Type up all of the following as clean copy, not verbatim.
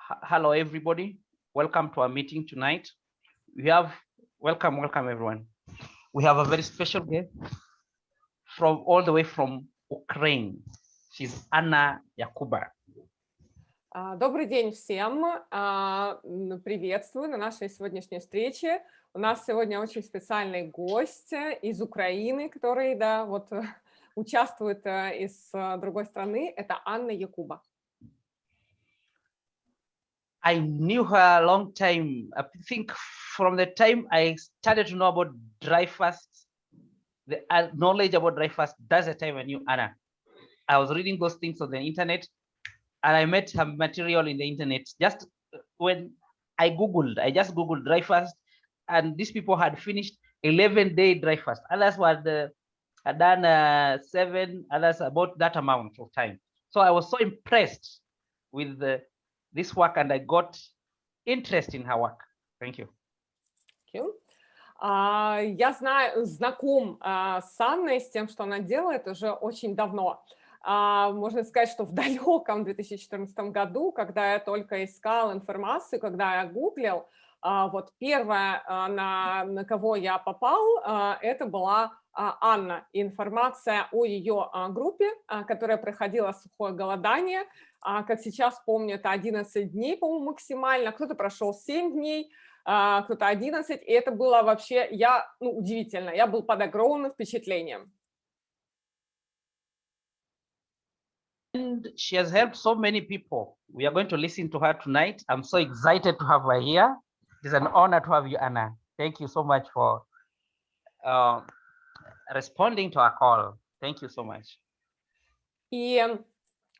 Hello, everybody. Welcome to our meeting tonight. We have, welcome everyone. We have a very special guest from all the way from Ukraine. She's Anna Yakuba. Добрый день всем. Приветствую на нашей сегодняшней встрече. У нас сегодня очень специальный гость из Украины, который, да, вот участвует из другой страны. Это Анна Якуба. I knew her a long time. I think from the time I started to know about dry fast, the knowledge about dry fast, that's the time I knew Anna. I was reading those things on the internet, and I met her material in the internet. Just when I just Googled dry fast, and these people had finished 11-day dry fast. Others had done 7, others about that amount of time. So I was so impressed with this work, and I got interest in her work. Thank you. Thank you. Я знаком с Анной, с тем, что она делает уже очень давно. Можно сказать, что в далеком 2014 году, когда я только искал информацию, когда я гуглил, вот первое, на кого я попал, это была Анна. Информация о ее группе, которая проходила сухое голодание. Как сейчас помню, это 11 дней, по-моему, максимально. Кто-то прошел 7 дней, кто-то 11. И это было вообще, удивительно. Я был под огромным впечатлением. And she has helped so many people. We are going to listen to her tonight. I'm so excited to have her here. It's an honor to have you, Anna. Thank you so much for responding to our call. Thank you so much. И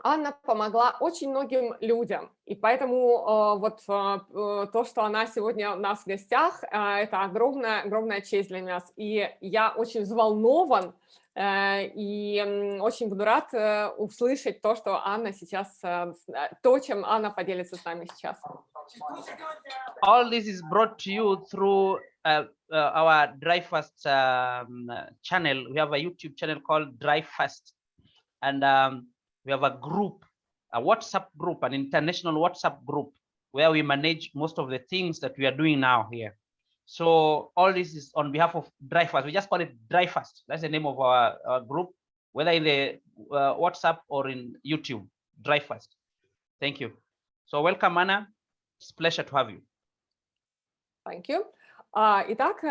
Анна помогла очень многим людям, и поэтому то, что она сегодня у нас в гостях, это огромная честь для нас. И я очень взволнован и очень буду рад услышать то, что Анна сейчас, то, чем Анна поделится с нами сейчас. All this is brought to you through our Dry Fast channel. We have a YouTube channel called Dry Fast, and we have a group, a WhatsApp group, an international WhatsApp group where we manage most of the things that we are doing now here. So all this is on behalf of Dry Fast. We just call it Dry Fast. That's the name of our group, whether in the WhatsApp or in YouTube, Dry Fast. Thank you. So welcome, Anna. It's a pleasure to have you. Thank you. Итак,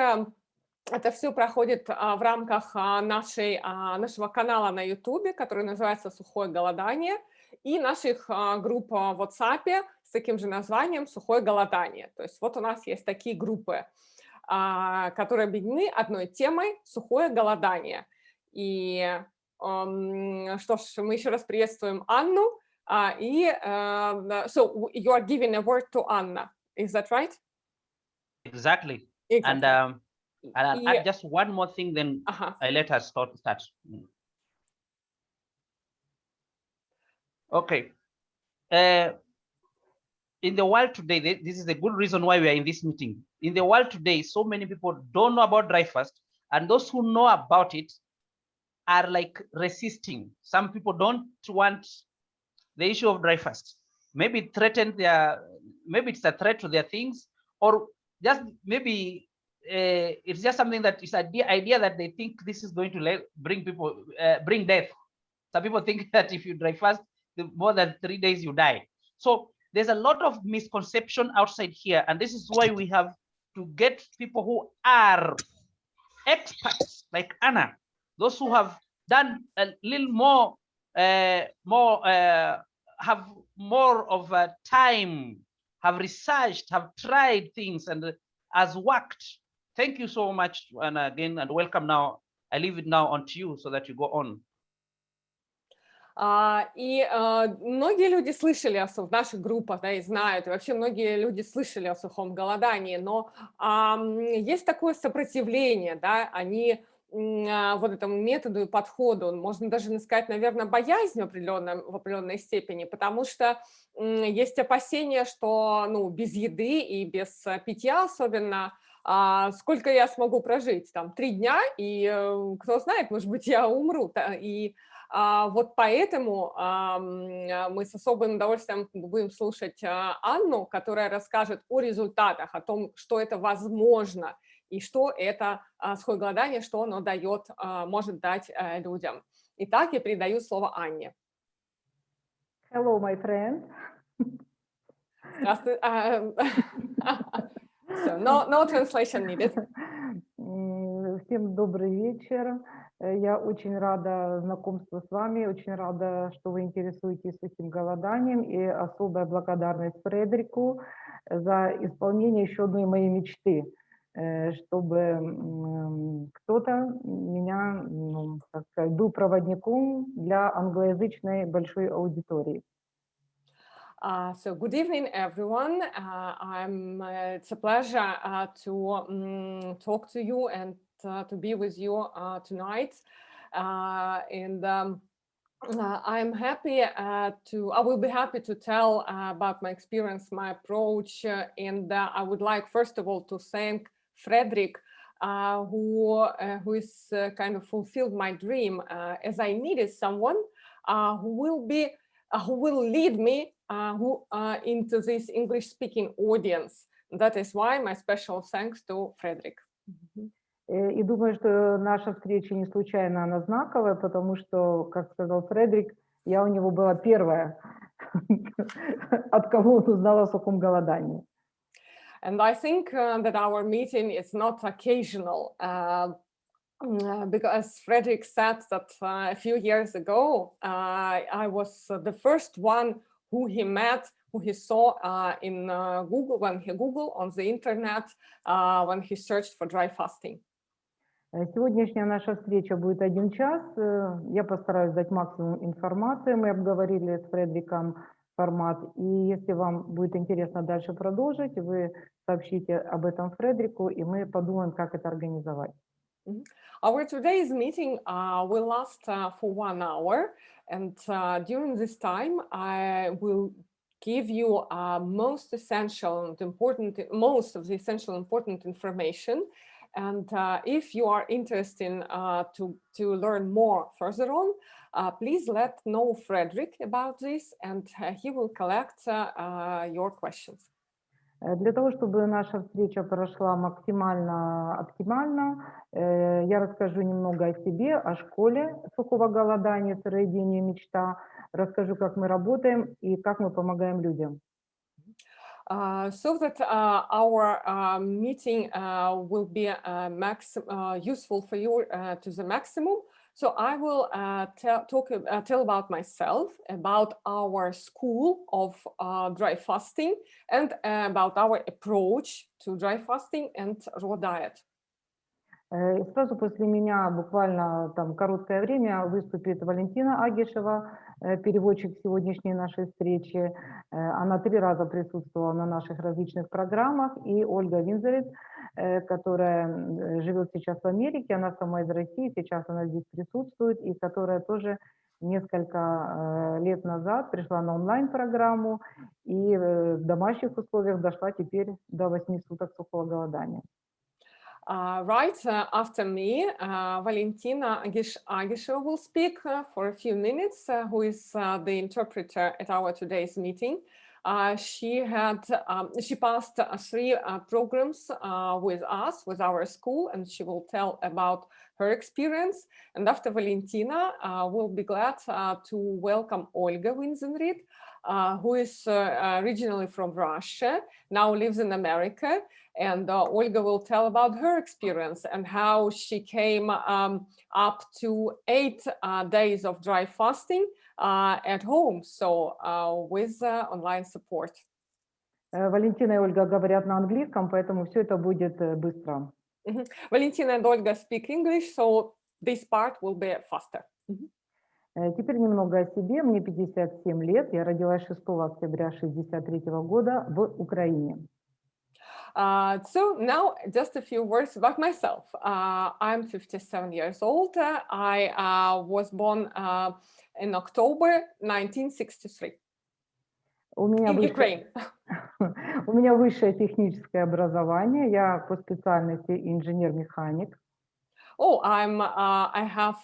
это все проходит в рамках нашего канала на YouTube, который называется «Сухое голодание», и наших групп в WhatsApp с таким же названием «Сухое голодание». То есть вот у нас есть такие группы, которые объединены одной темой «Сухое голодание». И что ж, мы еще раз приветствуем Анну. So you are giving a word to Anna, is that right? Exactly. And I'll add just one more thing, then I let her start. Okay. In the world today, this is a good reason why we are in this meeting. In the world today, so many people don't know about dry fast, and those who know about it are like resisting. Some people don't want the issue of dry fast. Maybe it threatens maybe it's a threat to their things, or just maybe it's just something that is an idea that they think this is going to bring death. Some people think that if you dry fast, more than 3 days you die. So there's a lot of misconception outside here, and this is why we have to get people who are experts like Anna, those who have done a little more, have more of a time, have researched, have tried things, and has worked. Thank you so much, and again, and welcome now. I leave it now on to you so that you go on. И многие люди слышали в наших группах, да, и знают, и вообще многие люди слышали о сухом голодании, но есть такое сопротивление, да, они вот этому методу и подходу, можно даже сказать, наверное, боязнь в определенной степени, потому что есть опасения, что без еды и без питья особенно, сколько я смогу прожить, там 3 дня, и кто знает, может быть, я умру, и Вот поэтому мы с особым удовольствием будем слушать Анну, которая расскажет о результатах, о том, что это возможно и что это сухое голодание, что оно дает, может дать людям. Итак, я передаю слово Анне. Hello, my friend. Здравствуй. So, no translation needed. Всем добрый вечер. Я очень рада знакомству с вами, очень рада, что вы интересуетесь этим голоданием, и особая благодарность Фредерику за исполнение еще одной моей мечты, чтобы кто-то меня, так сказать, был проводником для англоязычной большой аудитории. So good evening, everyone. It's a pleasure to talk to you and to be with you tonight. I'm happy I will be happy to tell about my experience, my approach, and I would like, first of all, to thank Frederick, who is kind of fulfilled my dream, as I needed someone who will lead me into this English-speaking audience. That is why my special thanks to Frederick. И думаю, что наша встреча не случайно, она знаковая, потому что, как сказал Фредерик, я у него была первая, от кого он узнал о сухом голодании. And I think that our meeting is not occasional, because Frederick said that a few years ago, I was the first one who he met, who he saw in Google, when he Googled on the internet, when he searched for dry fasting. Сегодняшняя наша встреча будет 1 час. Я постараюсь дать максимум информации. Мы обговорили с Фредериком формат. И если вам будет интересно дальше продолжить, вы сообщите об этом Фредерику, и мы подумаем, как это организовать. Our today's meeting will last for 1 hour, and during this time, I will give you most of the essential and important information. And if you are interested to learn more further on, please let know Frederick about this, and he will collect your questions. Для того, чтобы наша встреча прошла максимально оптимально, я расскажу немного о себе, о школе сухого голодания, сыроедения Мечта, расскажу, как мы работаем и как мы помогаем людям. So that our meeting will be useful for you to the maximum. So I will tell about myself, about our school of dry fasting, and about our approach to dry fasting and raw diet. Сразу после меня, буквально там короткое время, выступит Валентина Агишева, переводчик сегодняшней нашей встречи. Она 3 раза присутствовала на наших различных программах. И Ольга Винзерит, которая живет сейчас в Америке, она сама из России, сейчас она здесь присутствует, и которая тоже несколько лет назад пришла на онлайн-программу и в домашних условиях дошла теперь до 8 суток сухого голодания. Right after me, Valentina Agisheva will speak for a few minutes, who is the interpreter at our today's meeting. She passed 3 programs with us, with our school, and she will tell about her experience. And after Valentina, we'll be glad to welcome Olga Winzenried, who is originally from Russia, now lives in America. And Olga will tell about her experience and how she came up to 8 days of dry fasting at home, so with online support. Валентина и Ольга говорят на английском, поэтому все это будет быстро. Valentina and Olga speak English, so this part will be faster. Теперь немного о себе. Мне 57 лет. Я родилась 6 октября 1963 года в Украине. So now just a few words about myself. I'm 57 years old. I was born in October 1963 in Ukraine. У меня высшее техническое образование. Я по специальности инженер-механик. Oh, I have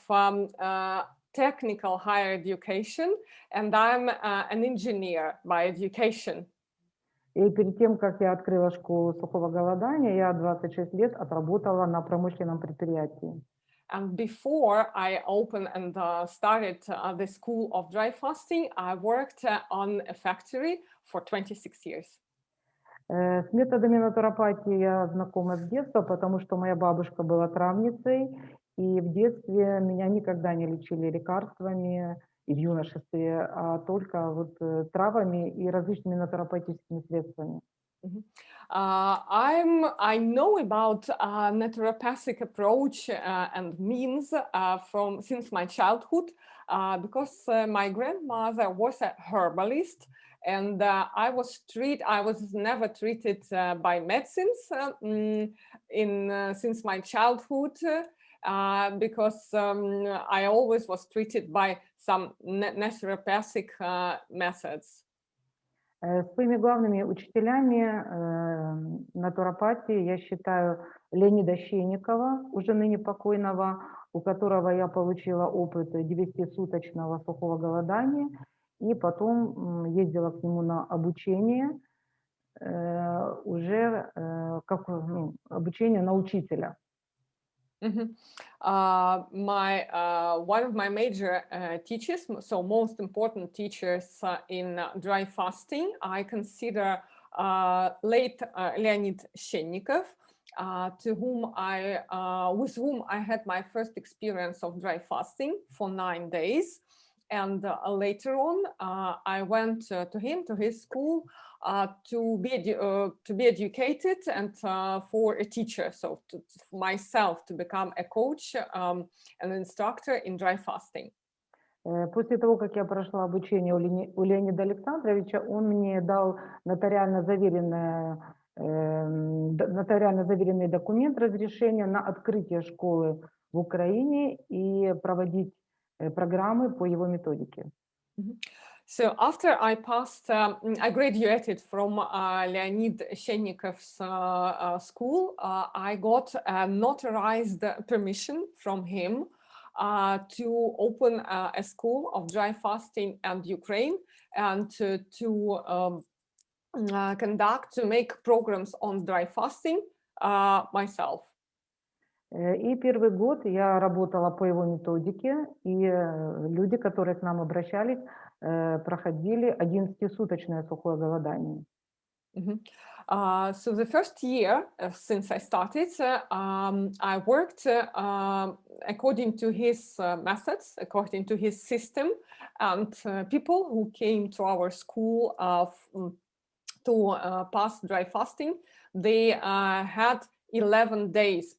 technical higher education, and I'm an engineer by education. И перед тем, как я открыла школу сухого голодания, я 26 лет отработала на промышленном предприятии. And before I opened and started the school of dry fasting, I worked on a factory for 26 years. С методами натуропатии я знакома с детства, потому что моя бабушка была травницей, и в детстве меня никогда не лечили лекарствами, и в юношестве, а только вот травами и различными натуропатическими средствами. I know about naturopathic approach and means since my childhood because my grandmother was a herbalist, and I was never treated by medicines since my childhood because I always was treated by some naturopathic methods. Своими главными учителями натуропатии я считаю Леонида Щенникова, уже ныне покойного, у которого я получила опыт 9-суточного сухого голодания, и потом ездила к нему на обучение, уже как обучение на учителя. One of my major teachers, so most important teachers in dry fasting, I consider late Leonid Shennikov, with whom I had my first experience of dry fasting for 9 days. And later on, I went to his school, to be educated and for a teacher, so myself to become a coach, an instructor in dry fasting. После того, как я прошла обучение у Леонида Александровича, он мне дал нотариально заверенный документ разрешения на открытие школы в Украине и проводить программы по его методике. So after I graduated from Leonid Shennikov's school, I got a notarized permission from him to open a school of dry fasting in Ukraine and to make programs on dry fasting myself. И первый год я работала по его методике, и люди, которые к нам обращались, проходили 11-суточное сухое голодание. So the first year since I started, I worked according to his methods, according to his system, and people who came to our school to pass dry fasting, they had 11 days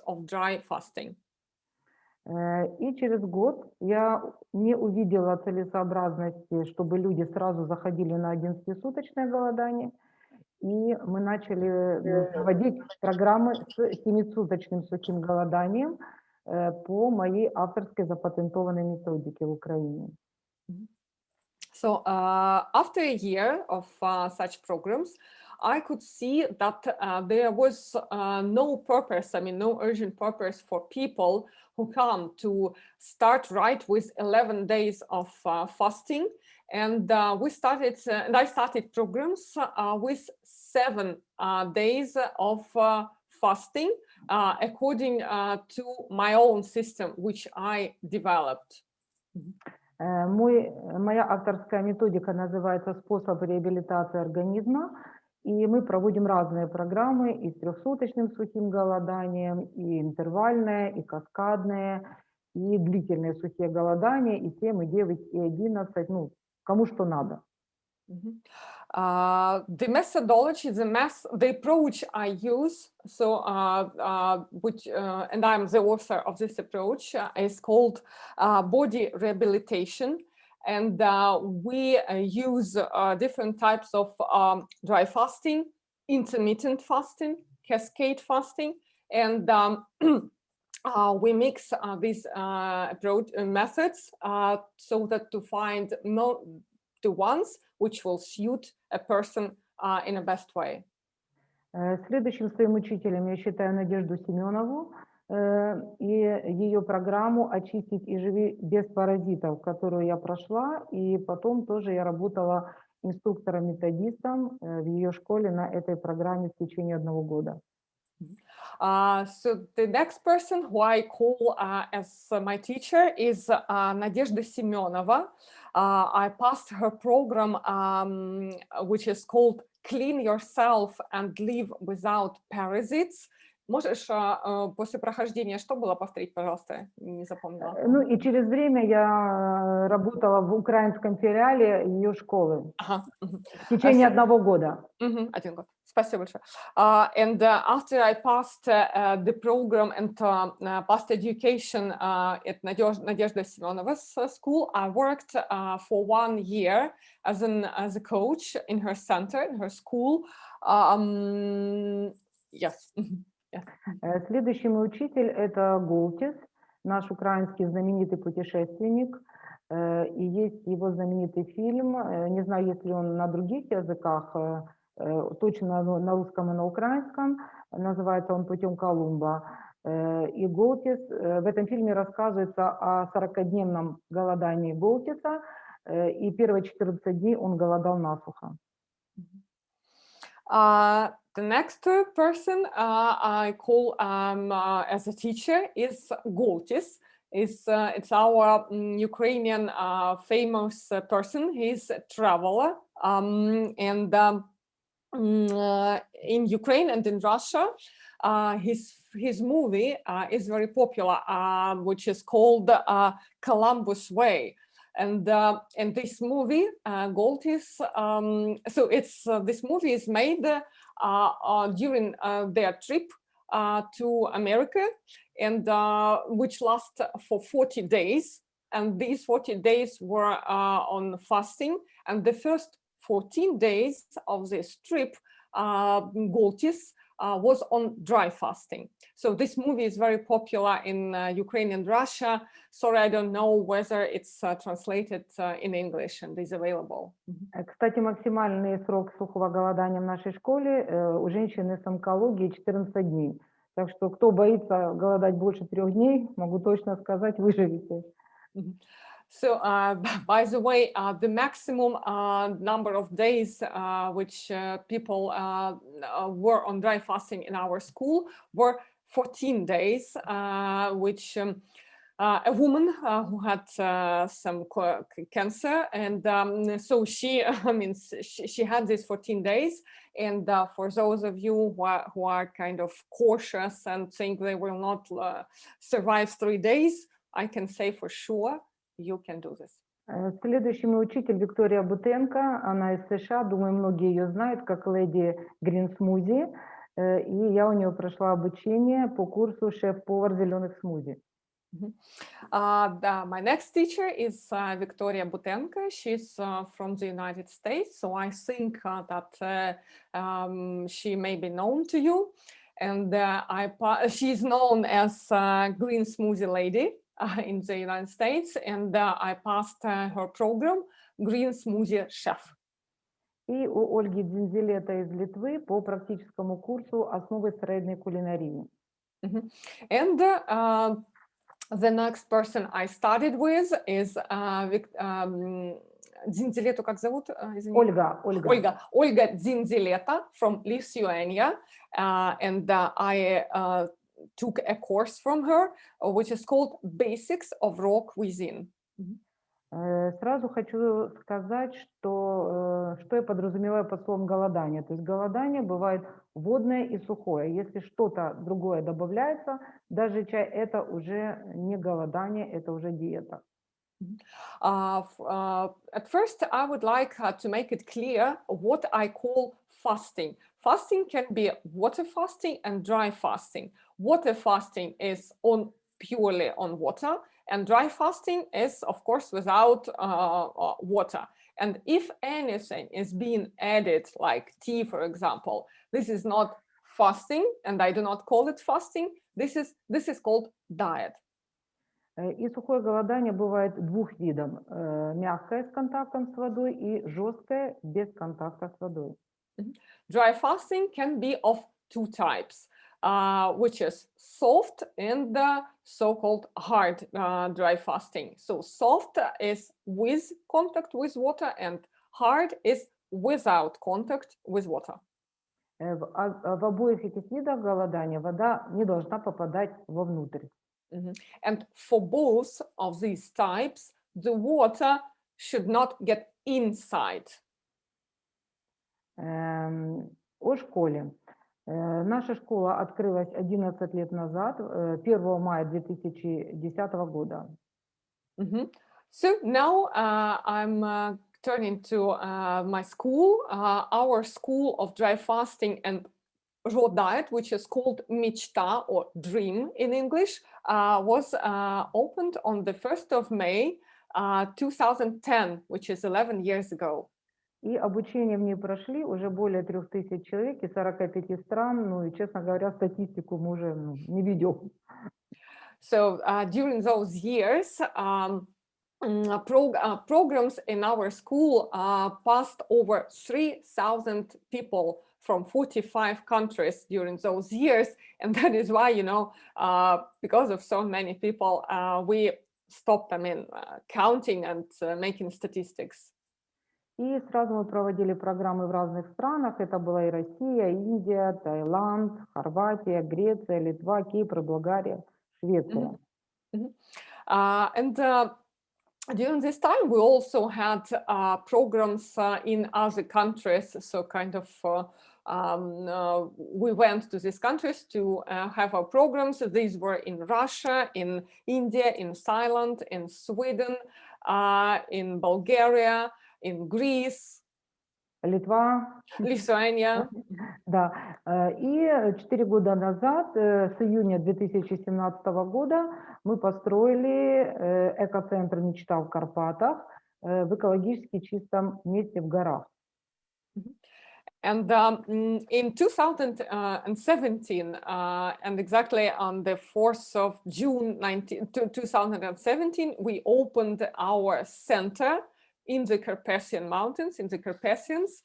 of dry fasting. И через год я не увидела целесообразности, чтобы люди сразу заходили на 11-суточное голодание, и мы начали проводить программы с 7-суточным сухим голоданием по моей авторской запатентованной методике в Украине. So after a year of such programs, I could see that there was no purpose, no urgent purpose for people who come to start right with 11 days of fasting. And I started programs with 7 days of fasting according to my own system, which I developed. Моя авторская методика называется «Способ реабилитации организма», и мы проводим разные программы и с 3-суточным сухим голоданием, и интервальное, и каскадное, и длительные сухие голодания, и 7, и 9, и 11, кому что надо. The methodology, the approach I use, and I'm the author of this approach, is called body rehabilitation. And we use different types of dry fasting, intermittent fasting, cascade fasting, and we mix these methods so that to find the ones which will suit a person in a best way. Следующим своим учителем я считаю Надежду Семенову, и ее программу «Очистить и живи без паразитов», которую я прошла, и потом тоже я работала инструктором-методистом в ее школе на этой программе в течение 1 года. So the next person who I call as my teacher is Nadezhda Semyonova. I passed her program, which is called Clean Yourself and Live Without Parasites. Можешь после прохождения что было повторить, пожалуйста? Не запомнила. Ну и через время я работала в украинском филиале ее школы в течение 1 года. 1 год. Спасибо большое. And after I passed the program and passed education at Nadezhda Semyonova's school, I worked for 1 year as a coach in her center, in her school. Yes. Следующий мой учитель – это Голтис, наш украинский знаменитый путешественник. И есть его знаменитый фильм, не знаю, есть ли он на других языках, точно на русском и на украинском, называется он «Путем Колумба». И Голтис, в этом фильме рассказывается о 40-дневном голодании Голтиса, и первые 14 дней он голодал насухо. The next person I call as a teacher is Goltis. It's our Ukrainian famous person. He's a traveler, and in Ukraine and in Russia, his movie is very popular, which is called Columbus Way. And this movie, Goltis, so it's this movie is made during their trip to America, and which lasts for 40 days. And these 40 days were on fasting. And the first 14 days of this trip, Goltis was on dry fasting. So this movie is very popular in Ukraine and Russia. Sorry, I don't know whether it's translated in English and is available. Кстати, максимальный срок сухого голодания в нашей школе у женщины с онкологией 14 дней. Так что кто боится голодать больше 3 дней, могу точно сказать, выживете. So, by the way, the maximum number of days which people were on dry fasting in our school were 14 days, which a woman who had some cancer, and so she, I mean, she had these 14 days. And for those of you who are kind of cautious and think they will not survive 3 days, I can say for sure you can do this. Следующий мой учитель Виктория Бутенко, она из США, думаю, многие ее знают, как леди Green Smoothie, и я у нее прошла обучение по курсу шеф-повар зеленых смузи. My next teacher is Victoria Butenko. She's from the United States, so I think that she may be known to you. And she's known as Green Smoothie Lady in the United States, and I passed her program, Green Smoothie Chef. И у Ольги Дзинзилета из Литвы по практическому курсу «Основы средней кулинарии». And the next person I studied with is Дзинзилету, как зовут? Ольга Дзинзилeta from Lithuania, and I took a course from her, which is called Basics of Raw Cuisine. Сразу хочу сказать, что я подразумеваю под словом голодание. То есть голодание бывает водное и сухое. Если что-то другое добавляется, даже чай, это уже не голодание, это уже диета. At first, I would like to make it clear what I call fasting. Fasting can be water fasting and dry fasting. Water fasting is purely on water, and dry fasting is, of course, without water. And if anything is being added, like tea, for example, this is not fasting, and I do not call it fasting. This is called diet. И сухое голодание бывает 2 видов. Мягкое с контактом с водой и жесткое без контакта с водой. Dry fasting can be of 2 types. which is soft and the so-called hard dry fasting. So soft is with contact with water and hard is without contact with water. В обоих этих видах голодания вода не должна попадать вовнутрь. And for both of these types, the water should not get inside. О школе. Наша школа открылась 11 лет назад, 1 мая 2010 года. So now I'm turning to my school, our school of dry fasting and raw diet, which is called Mechta or Dream in English, was opened on the 1st of May 2010, which is 11 years ago. И обучение в ней прошли уже более 3000 человек из 45 стран, ну и, честно говоря, статистику мы уже не ведем. So during those years, programs in our school passed over 3,000 people from 45 countries during those years. And that is why, you know, because of so many people, we stopped, counting and making statistics. И сразу мы проводили программы в разных странах. Это была и Россия, Индия, Таиланд, Хорватия, Греция, Литва, Кипр, Болгария, Швеция. And during this time, we also had programs in other countries. So kind of we went to these countries to have our programs. These were in Russia, in India, in Thailand, in Sweden, in Bulgaria, in Greece, Литва. Lithuania. Да. И 4 года назад, с июня 2017 года, мы построили экоцентр «Мечта» в Карпатах, в экологически чистом месте в горах. And in 2017, and exactly on the 4th of June 2017, we opened our center in the Carpathian Mountains, in the Carpathians,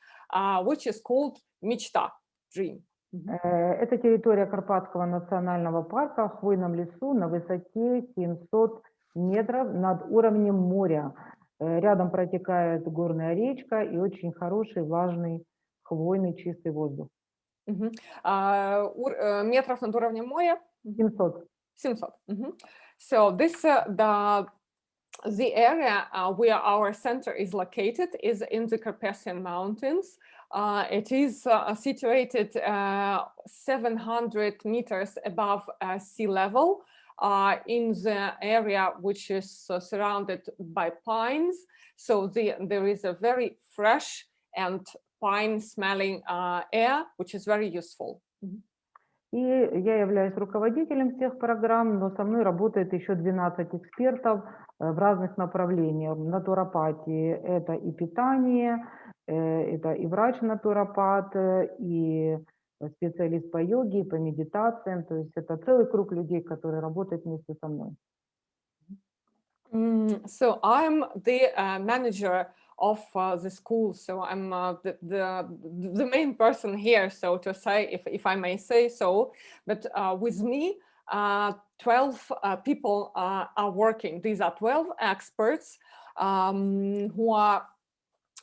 which is called Mechta, Dream. Это территория Карпатского национального парка в хвойном лесу на высоте 700 метров над уровнем моря. Рядом протекает горная речка и очень хороший, влажный, хвойный, чистый воздух. Метров над уровнем моря? 700. 700. So this, the area where our center is located is in the Carpathian Mountains. It is situated 700 meters above sea level in the area which is surrounded by pines. So there is a very fresh and pine-smelling air, which is very useful. И я являюсь руководителем всех программ, но со мной работает еще 12 экспертов в разных направлениях. Натуропатии – это и питание, это и врач-натуропат, и специалист по йоге, и по медитациям. То есть это целый круг людей, которые работают вместе со мной. So I'm the manager of the school, so I'm the main person here, so to say, if I may say so. But with me, 12 people are working. These are 12 experts who are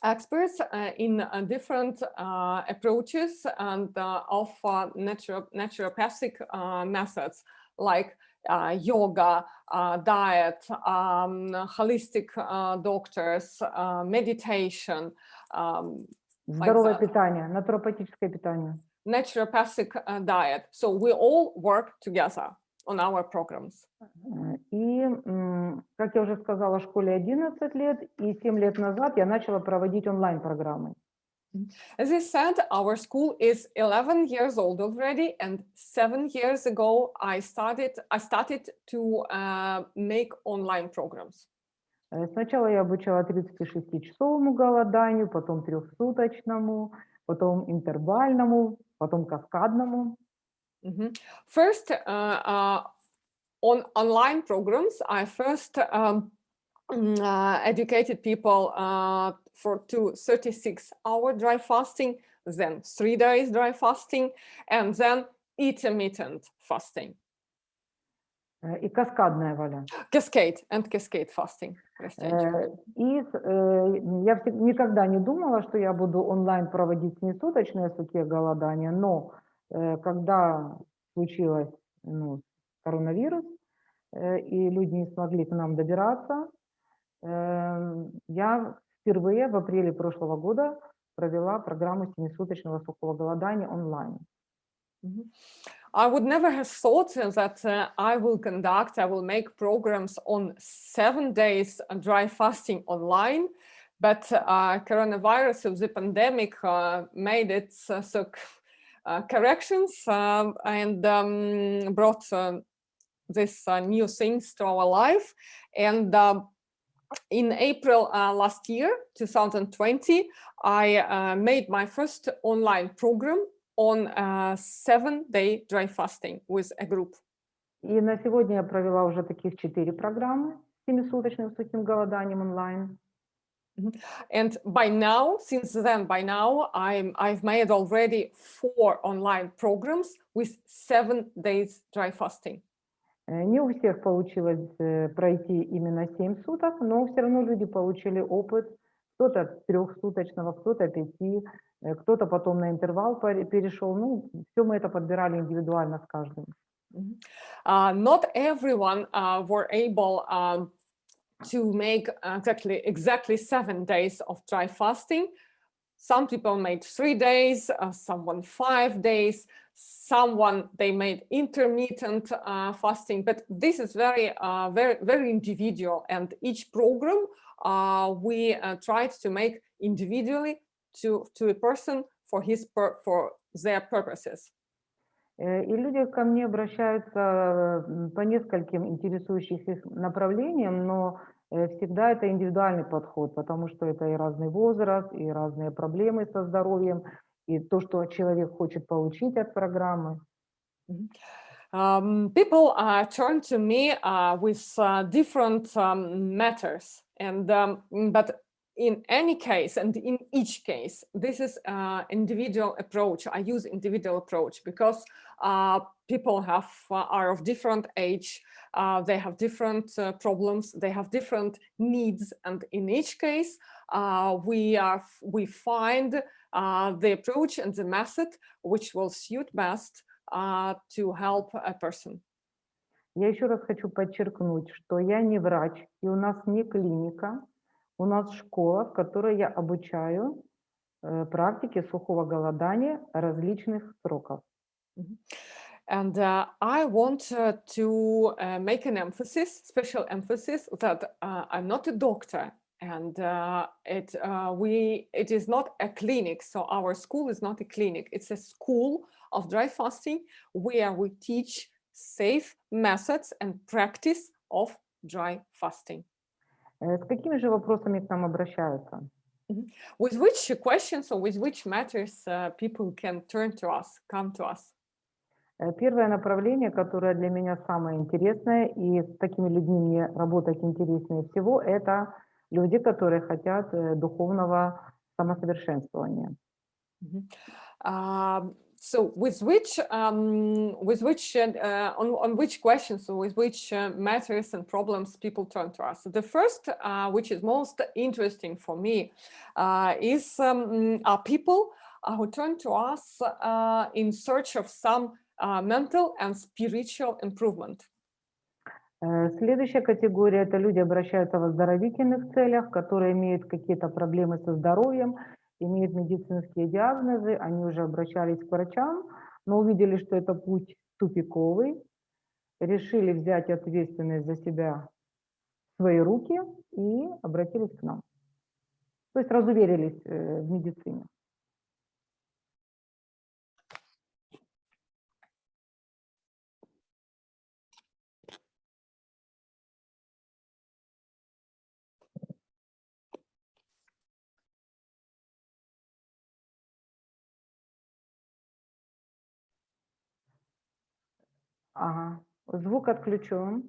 experts in different approaches and of naturopathic methods like yoga, diet, holistic doctors, meditation. Здоровое питание, натуропатическое питание. Naturopathic diet. So we all work together on our programs. И, как я уже сказала, школе 11 лет, и 7 лет назад я начала проводить онлайн-программы. As I said, our school is 11 years old already, and 7 years ago I started to make online programs. Сначала я обучала 36-часовому голоданию, потом 3-суточному, потом интервальному, потом каскадному. First, on online programs, I first educated people to 36-hour dry fasting, then 3 days dry fasting, and then intermittent fasting. И каскадная, Валя. Cascade fasting. И я никогда не думала, что я буду онлайн проводить несуточные сухие голодания, но когда случилось коронавирус, и люди не смогли к нам добираться, я впервые в апреле прошлого года провела программу 7-суточного сухого голодания онлайн. I would never have thought that I will make programs on 7 days dry fasting online, but coronavirus of the pandemic made its corrections and brought this new things to our life. And in April last year, 2020, I made my first online program on 7-day dry fasting with a group. И на сегодня я провела уже таких 4 программы с 7-суточным сухим голоданием онлайн. And since then, I've made already 4 online programs with 7 days dry fasting. Не у всех получилось пройти именно 7 суток, но все равно люди получили опыт. Кто-то 3-суточного, кто-то 5, кто-то потом на интервал перешел. Ну, все мы это подбирали индивидуально с каждым. Not everyone were able to make exactly 7 days of dry fasting. Some people made 3 days, someone 5 days, someone they made intermittent fasting. But this is very individual, and each program we tried to make individually to a person for their purposes. И люди ко мне обращаются по нескольким интересующих их направлениям, но всегда это индивидуальный подход, потому что это и разный возраст, и разные проблемы со здоровьем, и то, что человек хочет получить от программы. People turn to me with different matters, and but in any case, and in each case, this is individual approach. I use individual approach because people are of different age, they have different problems, they have different needs, and in each case, we find the approach and the method which will suit best to help a person. Я еще раз хочу подчеркнуть, что я не врач, и у нас не клиника, у нас школа, в которой я обучаю практике сухого голодания различных сроков. And I want to make an emphasis, special emphasis, that I'm not a doctor, and it is not a clinic. So our school is not a clinic. It's a school of dry fasting where we teach safe methods and practice of dry fasting. С какими же вопросами к нам обращаются? With which questions or with which matters people can turn to us, come to us? Первое направление, которое для меня самое интересное, и с такими людьми мне работать интереснее всего, это люди, которые хотят духовного самосовершенствования. So on which questions or with which matters and problems people turn to us? The first, which is most interesting for me, is are people who turn to us in search of some mental and spiritual improvement. Следующая категория – это люди обращаются в оздоровительных целях, которые имеют какие-то проблемы со здоровьем, имеют медицинские диагнозы, они уже обращались к врачам, но увидели, что это путь тупиковый, решили взять ответственность за себя в свои руки и обратились к нам. То есть разуверились в медицине. Ага, звук отключен.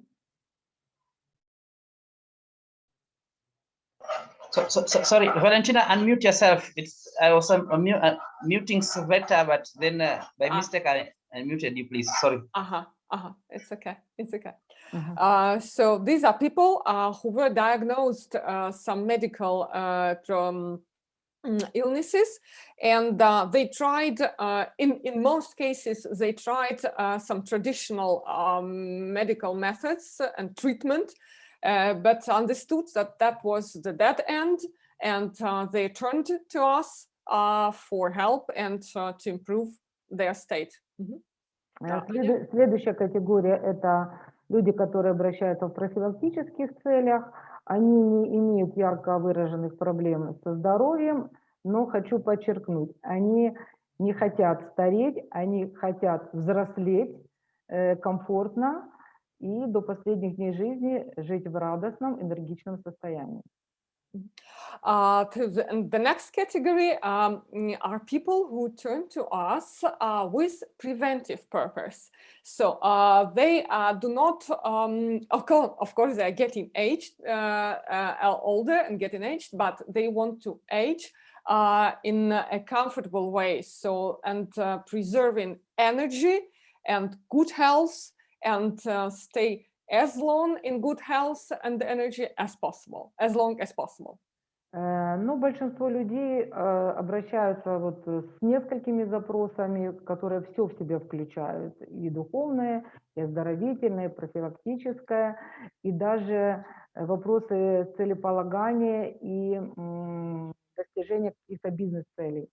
Sorry, Valentina, unmute yourself. I was muting Sveta, but then by mistake I I muted you, please. Sorry. It's okay. It's okay. Мгм. So these are people who were diagnosed some medical illnesses, and they tried, in most cases, they tried some traditional medical methods and treatment, but understood that that was the dead end, and they turned to us for help and to improve their state. Да, Аня? Следующая категория – это люди, которые обращаются в профилактических целях. Они не имеют ярко выраженных проблем со здоровьем, но хочу подчеркнуть, они не хотят стареть, они хотят взрослеть комфортно и до последних дней жизни жить в радостном, энергичном состоянии. The next category are people who turn to us with preventive purpose. So they do not, of course, they are getting aged, older and getting aged, but they want to age in a comfortable way. So, and preserving energy and good health, and stay as long in good health and energy as possible, as long as possible. Но большинство людей обращаются вот с несколькими запросами, которые все в себя включают, и духовное, и оздоровительное, и профилактическое, и даже вопросы целеполагания и достижения каких-то бизнес-целей.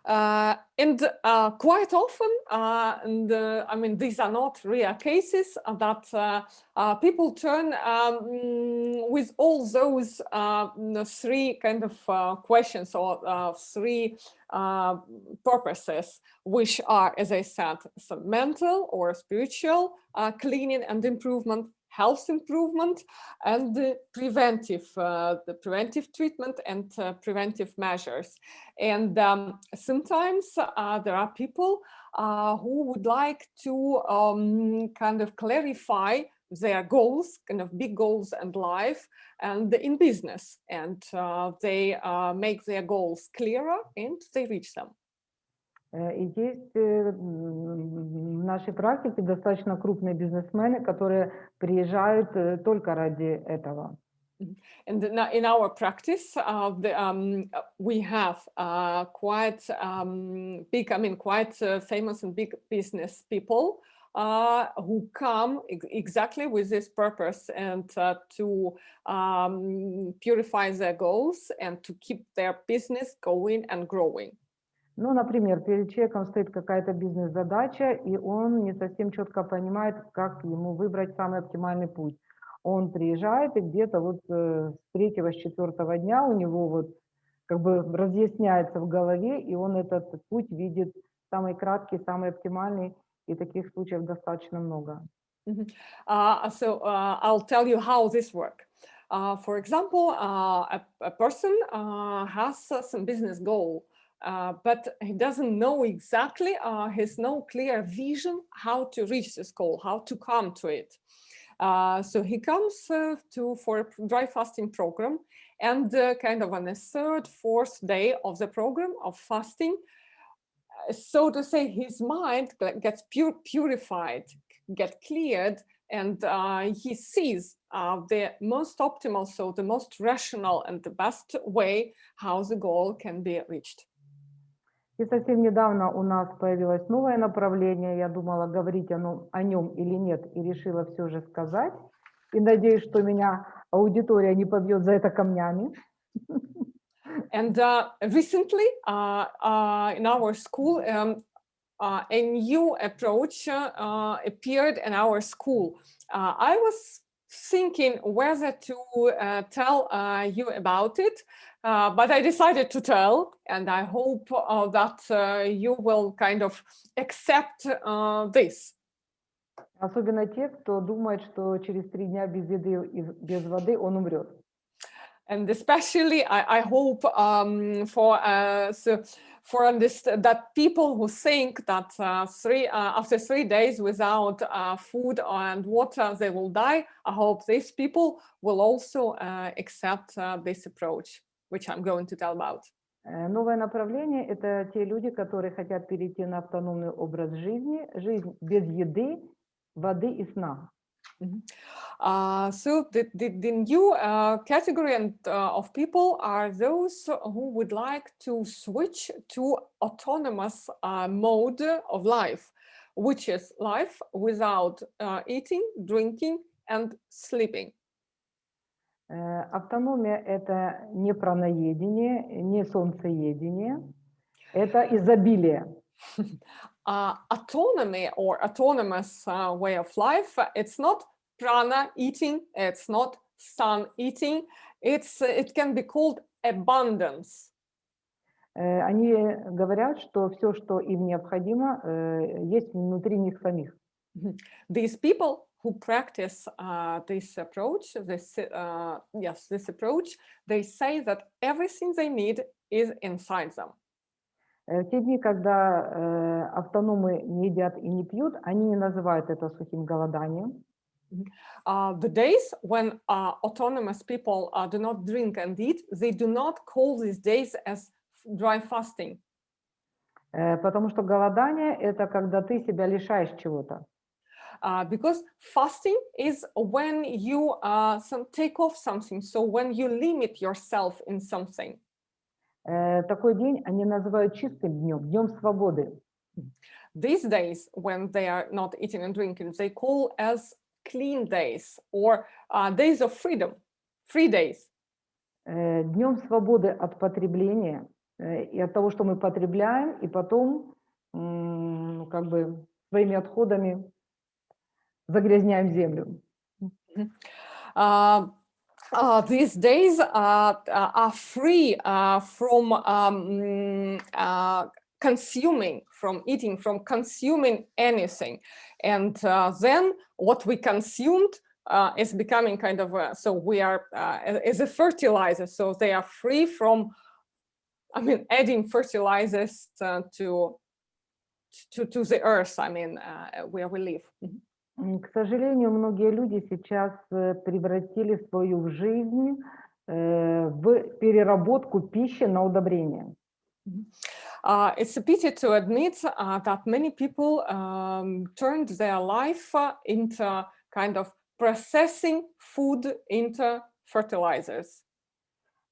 And quite often, I mean, these are not rare cases, that people turn with all those three kind of questions, or three purposes, which are, as I said, some mental or spiritual cleaning and improvement, health improvement, and the preventive treatment and preventive measures. And sometimes there are people who would like to kind of clarify their goals, kind of big goals in life and in business, and they make their goals clearer and they reach them. И есть в нашей практике достаточно крупные бизнесмены, которые приезжают только ради этого. And in our practice, we have quite big, I mean, quite famous and big business people who come exactly with this purpose, and to purify their goals and to keep their business going and growing. Ну, например, перед человеком стоит какая-то бизнес-задача, и он не совсем четко понимает, как ему выбрать самый оптимальный путь. Он приезжает, и где-то вот с третьего, с четвертого дня у него вот как бы разъясняется в голове, и он этот путь видит самый краткий, самый оптимальный, и таких случаев достаточно много. So I'll tell you how this works. For example, a person has some business goal, but he doesn't know exactly, has no clear vision how to reach this goal, how to come to it. So he comes for a dry fasting program, and kind of on the third, fourth day of the program of fasting, so to say, his mind gets purified, get cleared, and he sees the most optimal, so the most rational and the best way how the goal can be reached. И совсем недавно у нас появилось новое направление. Я думала, говорить о нем или нет, и решила все же сказать. И надеюсь, что меня аудитория не побьет за это камнями. And recently, in our school, a new approach appeared in our school. I was thinking whether to tell you about it, but I decided to tell, and I hope that you will kind of accept this. Особенно те, кто думает, что через 3 дня без еды и без воды он умрет. And especially, I hope that people who think that after 3 days without food and water they will die, I hope these people will also accept this approach, which I'm going to tell about. Новое направление – это те люди, которые хотят перейти на автономный образ жизни, жизнь без еды, воды и сна. So the new category of people are those who would like to switch to autonomous mode of life, which is life without eating, drinking, and sleeping. Автономия – это не праноедение, не солнцеедение, это изобилие. Autonomy or autonomous way of life, it's not prana eating, it's not sun eating, it can be called abundance. Они говорят, что все, что им необходимо, есть внутри них самих. These people who practice this approach, this approach, they say that everything they need is inside them. В те дни, когда автономы не едят и не пьют, они не называют это сухим голоданием. The days when autonomous people do not drink and eat, they do not call these days as dry fasting. Потому что голодание – это когда ты себя лишаешь чего-то. Because fasting is when you take off something, so when you limit yourself in something. Такой день они называют чистым днем, днем свободы. These days, when they are not eating and drinking, they call as clean days or days of freedom, free days. Днем свободы от потребления и от того, что мы потребляем, и потом как бы своими отходами загрязняем землю. These days are free from consuming, from eating, from consuming anything. And then what we consumed is becoming kind of, so we are as a fertilizer. So they are free from, adding fertilizers to the earth, where we live. К сожалению, многие люди сейчас превратили свою жизнь в переработку пищи на удобрение. It's a pity to admit that many people turned their life into kind of processing food into fertilizers.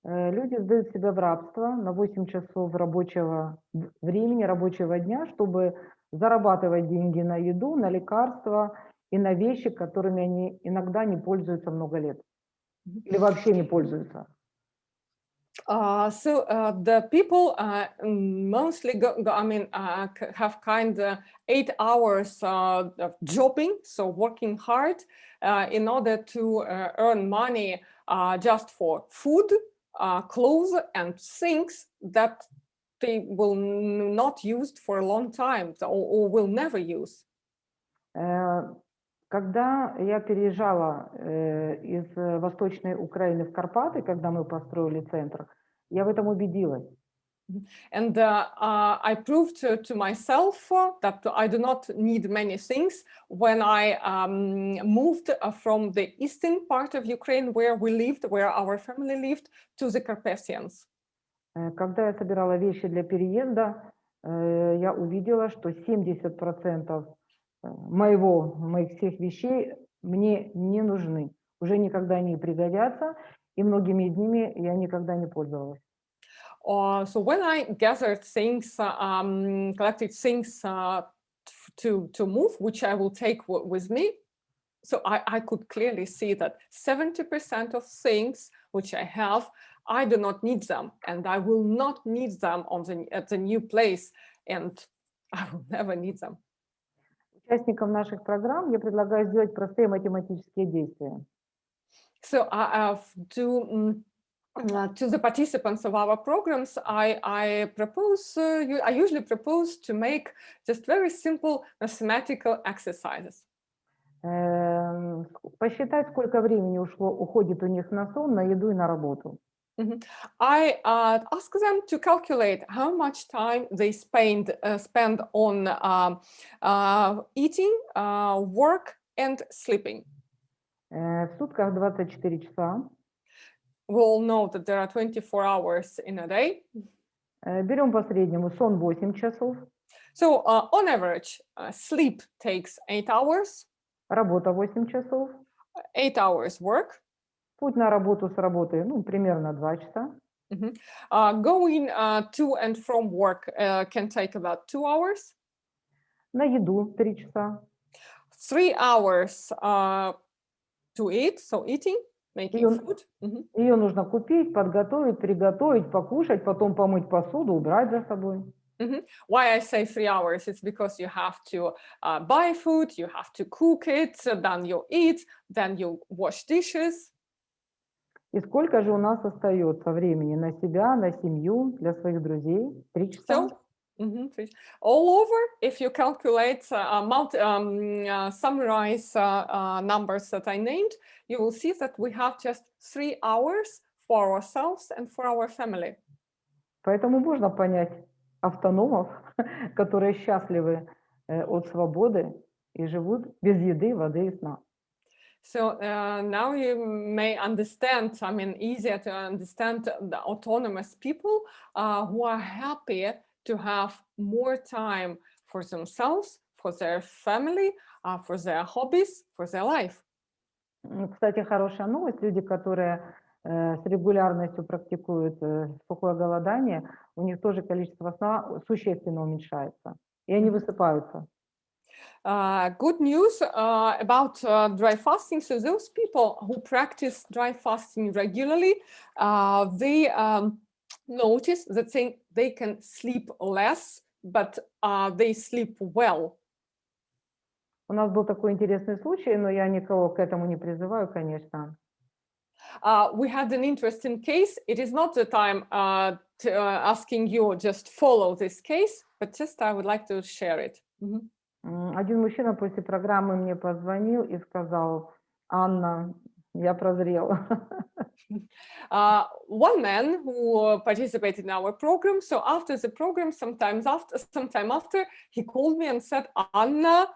Люди сдают себя в рабство на 8 часов рабочего времени, рабочего дня, чтобы зарабатывать деньги на еду, на лекарства и на вещи, которыми они иногда не пользуются много лет или вообще не пользуются. So the people mostly have kind of 8 hours of jobbing, so working hard in order to earn money just for food, clothes, and things that they will not use for a long time or will never use. Когда я переезжала из Восточной Украины в Карпаты, когда мы построили центр, я в этом убедилась. And I proved to myself that I do not need many things when I moved from the eastern part of Ukraine, where we lived, where our family lived, to the Carpathians. Когда я собирала вещи для переезда, я увидела, что 70% моих всех вещей мне не нужны, уже никогда не пригодятся, и многими из ними я никогда не пользовалась. So when I gathered things, collected things to move, which I will take with me, so I could clearly see that 70% of things which I have, I do not need them, and I will not need them at the new place, and I will never need them. Участникам наших программ я предлагаю сделать простые математические действия. So to the participants of our programs, I usually propose to make just very simple mathematical exercises. Посчитать, сколько времени уходит у них на сон, на еду и на работу. I ask them to calculate how much time they spend on eating, work, and sleeping. В сутках 24 часа. We all know that there are 24 hours in a day. Берем по среднему сон 8 часов, So on average, sleep takes 8 hours, работа 8 часов, 8 hours work. путь на работу с работы, ну, примерно 2 часа. Going to and from work can take about 2 hours. На еду 3 часа. 3 hours to eat, so eating, making Её, food. её нужно купить, подготовить, приготовить, покушать, потом помыть посуду, убрать за собой. Why I say 3 hours? It's because you have to buy food, you have to cook it, then you eat, then you wash dishes. И сколько же у нас остается времени на себя, на семью, для своих друзей? 3 часа. So, all over, if you calculate, summarize numbers that I named, you will see that we have just 3 hours for ourselves and for our family. Поэтому можно понять автономов, которые счастливы от свободы и живут без еды, воды и сна. So now you may understand, I mean, easier to understand the autonomous people who are happy to have more time for themselves, for their family, for their hobbies, for their life. Кстати, хорошая новость. Люди, которые с регулярностью практикуют сухое голодание, у них тоже количество сна существенно уменьшается, и они высыпаются. Good news about dry fasting. So those people who practice dry fasting regularly, they notice that they can sleep less, but they sleep well. У нас был такой интересный случай, но я никого к этому не призываю, конечно. We had an interesting case. It is not the time asking you just follow this case, but just I would like to share it. Один мужчина после программы мне позвонил и сказал: «Анна, я прозрел». One man who participated in our program, so after the program, sometime after, he called me and said, Anna,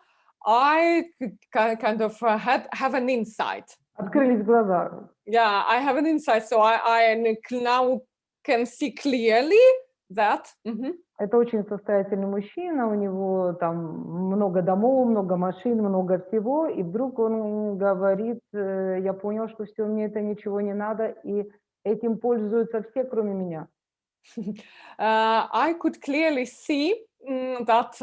I kind of have an insight. Открылись глаза. Yeah, I have an insight, so I now can see clearly that. Это очень состоятельный мужчина, у него там много домов, много машин, много всего, и вдруг он говорит: я понял, что все, мне это ничего не надо, и этим пользуются все, кроме меня. I could clearly see that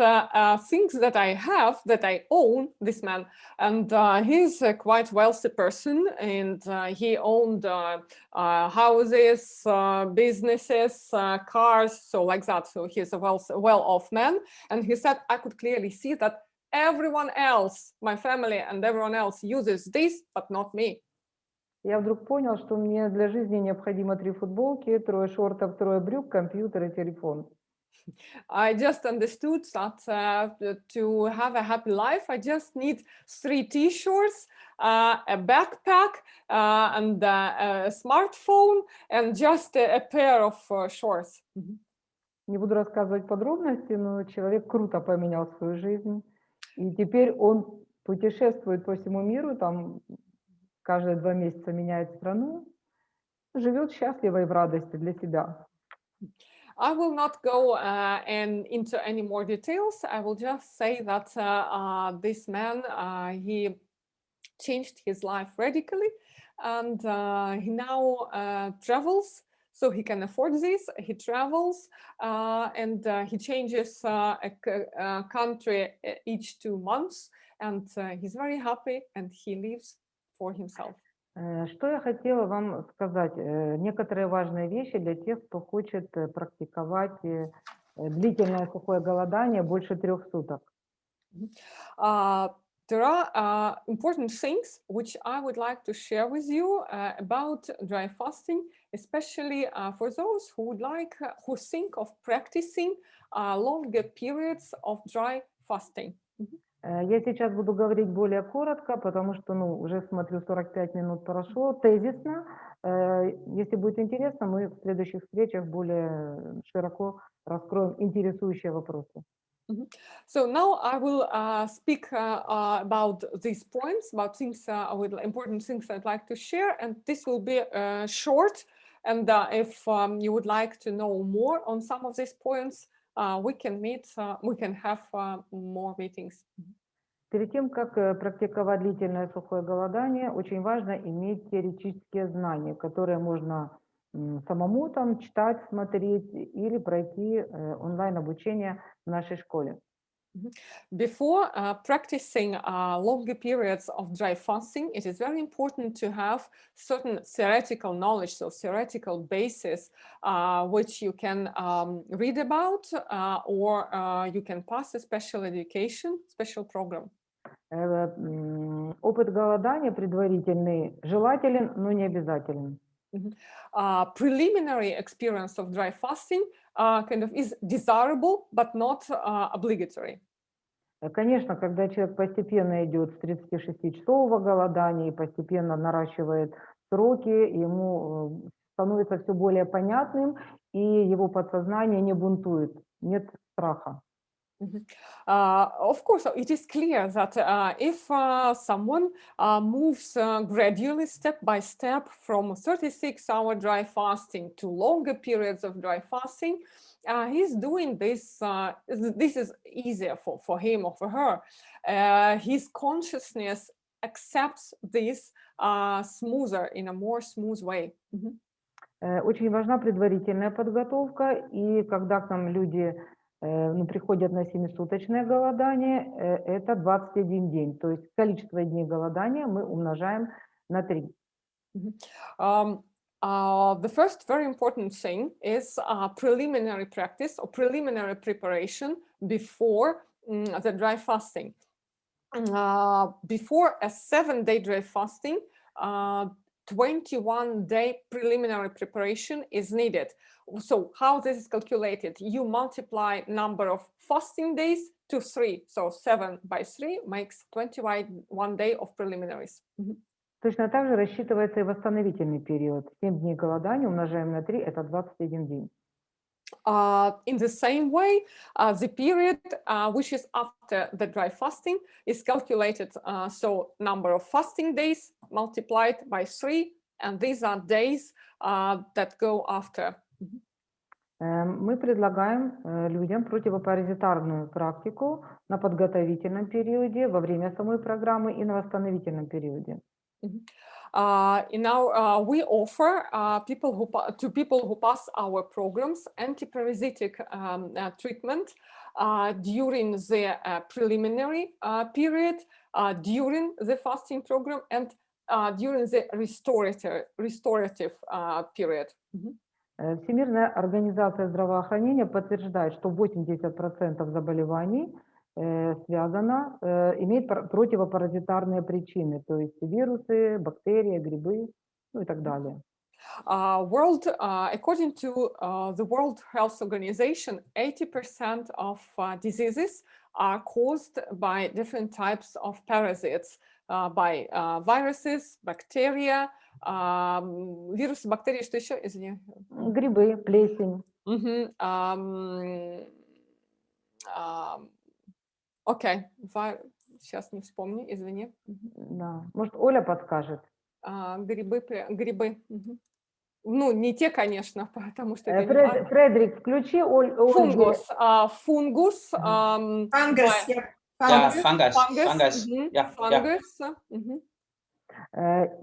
things that I have, that I own, this man, and he's a quite wealthy person, and he owned houses, businesses, cars, so like that. So he's a well-off man, and he said, I could clearly see that everyone else, my family and everyone else uses this, but not me. Я вдруг понял, что мне для жизни необходимо 3 футболки, 3 шортов, 3 брюк, компьютер и телефон. I just understood that to have a happy life, I just need 3 t-shirts, a backpack, and a smartphone, and just a pair of shorts. Не буду рассказывать подробности, но человек круто поменял свою жизнь, и теперь он путешествует по всему миру, там каждые 2 месяца меняет страну, живет счастливо и в радости для себя. I will not go into any more details. I will just say that this man, he changed his life radically, and he now travels, so he can afford this. He travels and he changes a country each 2 months, and he's very happy, and he lives for himself. Что я хотела вам сказать? Некоторые важные вещи для тех, кто хочет практиковать длительное сухое голодание больше 3 суток. There are important things which I would like to share with you about dry fasting, especially for those who would like, who think of practicing longer periods of dry fasting. Я сейчас буду говорить более коротко, потому что, уже смотрю, 45 минут прошло, тезисно. Если будет интересно, мы в следующих встречах более широко раскроем интересующие вопросы. So now I will speak about these points, about things, important things I'd like to share, and this will be short And if you would like to know more on some of these points, we can meet, we can have more meetings. Перед тем, как практиковать длительное сухое голодание, очень важно иметь теоретические знания, которые можно самому там читать, смотреть или пройти онлайн-обучение в нашей школе. Before practicing longer periods of dry fasting, it is very important to have certain theoretical knowledge, so theoretical basis, which you can read about or you can pass a special education, special program. Опыт голодания предварительный желателен, но не обязателен. Preliminary experience of dry fasting kind of is desirable, but not obligatory. Конечно, когда человек постепенно идет с 36-часового голодания и постепенно наращивает сроки, ему становится все более понятным, и его подсознание не бунтует, нет страха. Of course, it is clear that if someone moves gradually, step by step, from 36-hour dry fasting to longer periods of dry fasting, he's doing this. This is easier for him or for her. His consciousness accepts this smoother, in a more smooth way. Очень важна предварительная подготовка, и когда к нам люди приходят на 7-суточное голодание, это 21 день. То есть количество дней голодания мы умножаем на 3. The first very important thing is preliminary practice or preliminary preparation before the dry fasting. Before a 7-day dry fasting, 21-day preliminary preparation is needed. So how this is calculated? You multiply number of fasting days to 3. So 7 by 3 makes 21 day of preliminaries. Точно так же рассчитывается и восстановительный период. 7 дней голодания умножаем на 3, это 21 день. In the same way, the period which is after the dry fasting is calculated. So number of fasting days multiplied by 3, and these are days that go after. Мы предлагаем людям противопаразитарную практику на подготовительном периоде, во время самой программы и на восстановительном периоде. Now we offer people who pass our programs anti-parasitic treatment during the preliminary period, during the fasting program, and during the restorative period. Всемирная организация здравоохранения подтверждает, что 80% заболеваний имеет противопаразитарные причины, то есть вирусы, бактерии, грибы, ну и так далее. According to the World Health Organization, 80% of diseases are caused by different types of parasites, by viruses, bacteria, вирусы, бактерии, что еще? Извини. Грибы, плесень. Окей, сейчас не вспомню, извини. Да. Может, Оля подскажет? Грибы. Ну, не те, конечно, потому что это не... Фредерик, включи Фунгус. Фунгус. Фангус. Фангус.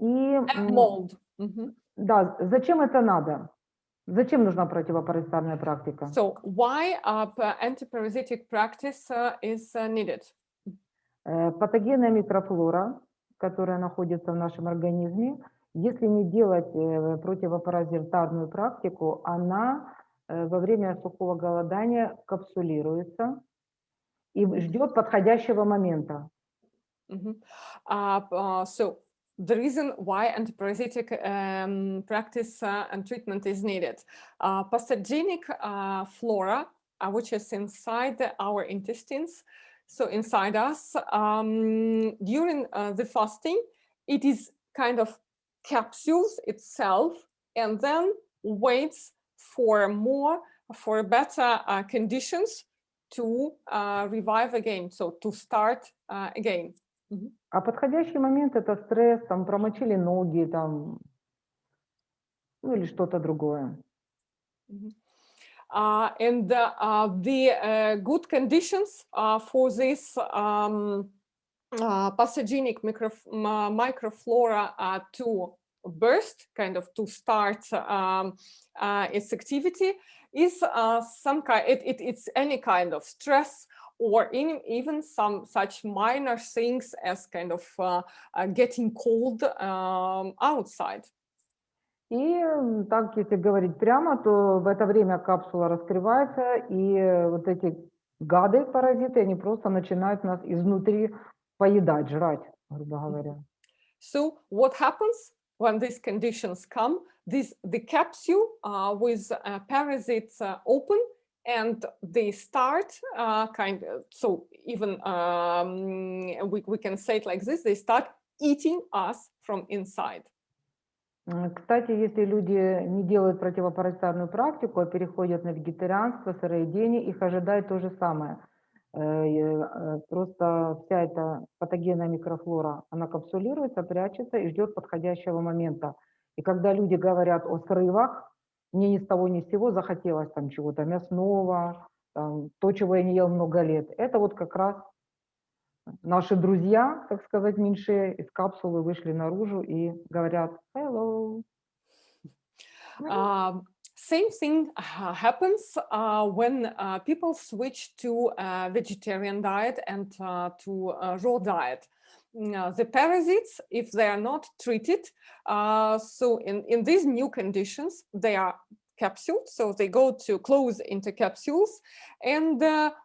И... Mold. Да, зачем это надо? Зачем нужна противопаразитарная практика? So why antiparasitic practice is needed? Патогенная микрофлора, которая находится в нашем организме, если не делать противопаразитарную практику, она во время сухого голодания капсулируется и ждет подходящего момента. So the reason why antiparasitic practice and treatment is needed. Pathogenic flora, which is inside our intestines, so inside us, during the fasting, it is kind of capsules itself and then waits for better conditions to revive again, so to start again. А подходящий момент — это стресс, там промочили ноги, там ну или что-то другое. And the good conditions for this pathogenic microflora to burst, kind of to start its activity, is some kind. It's any kind of stress, or even some such minor things as kind of getting cold outside. И так, если говорить прямо, то в это время капсула раскрывается, и вот эти гады, паразиты, они просто начинают нас изнутри поедать, жрать, грубо говоря. So what happens when these conditions come? The capsule with parasites open, and they start kind of, so even we can say it like this, they start eating us from inside. Кстати, если люди не делают противопаразитарную практику, а переходят на вегетарианство, сыроедение, их ожидает то же самое. Просто вся эта патогенная микрофлора, она капсулируется, прячется и ждет подходящего момента. И когда люди говорят о срывах, мне ни с того ни с сего захотелось там чего-то мясного, там, то, чего я не ел много лет, это вот как раз наши друзья, так сказать, меньшие, из капсулы вышли наружу и говорят «hello». Same thing happens when people switch to vegetarian diet and to raw diet. The parasites, if they are not treated, so in these new conditions, they are capsules, so they go to close into capsules and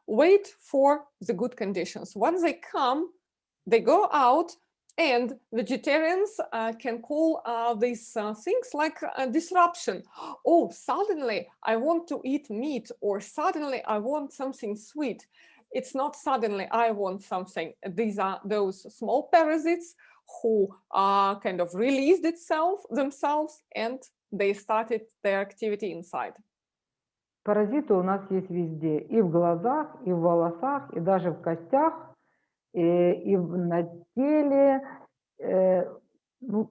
wait for the good conditions. Once they come, they go out, and vegetarians can call these things like a disruption. Oh, suddenly I want to eat meat, or suddenly I want something sweet. It's not suddenly I want something. These are those small parasites who kind of released themselves, and they started their activity inside. Паразиты у нас есть везде, и в глазах, и в волосах, и даже в костях, и на теле. Ну,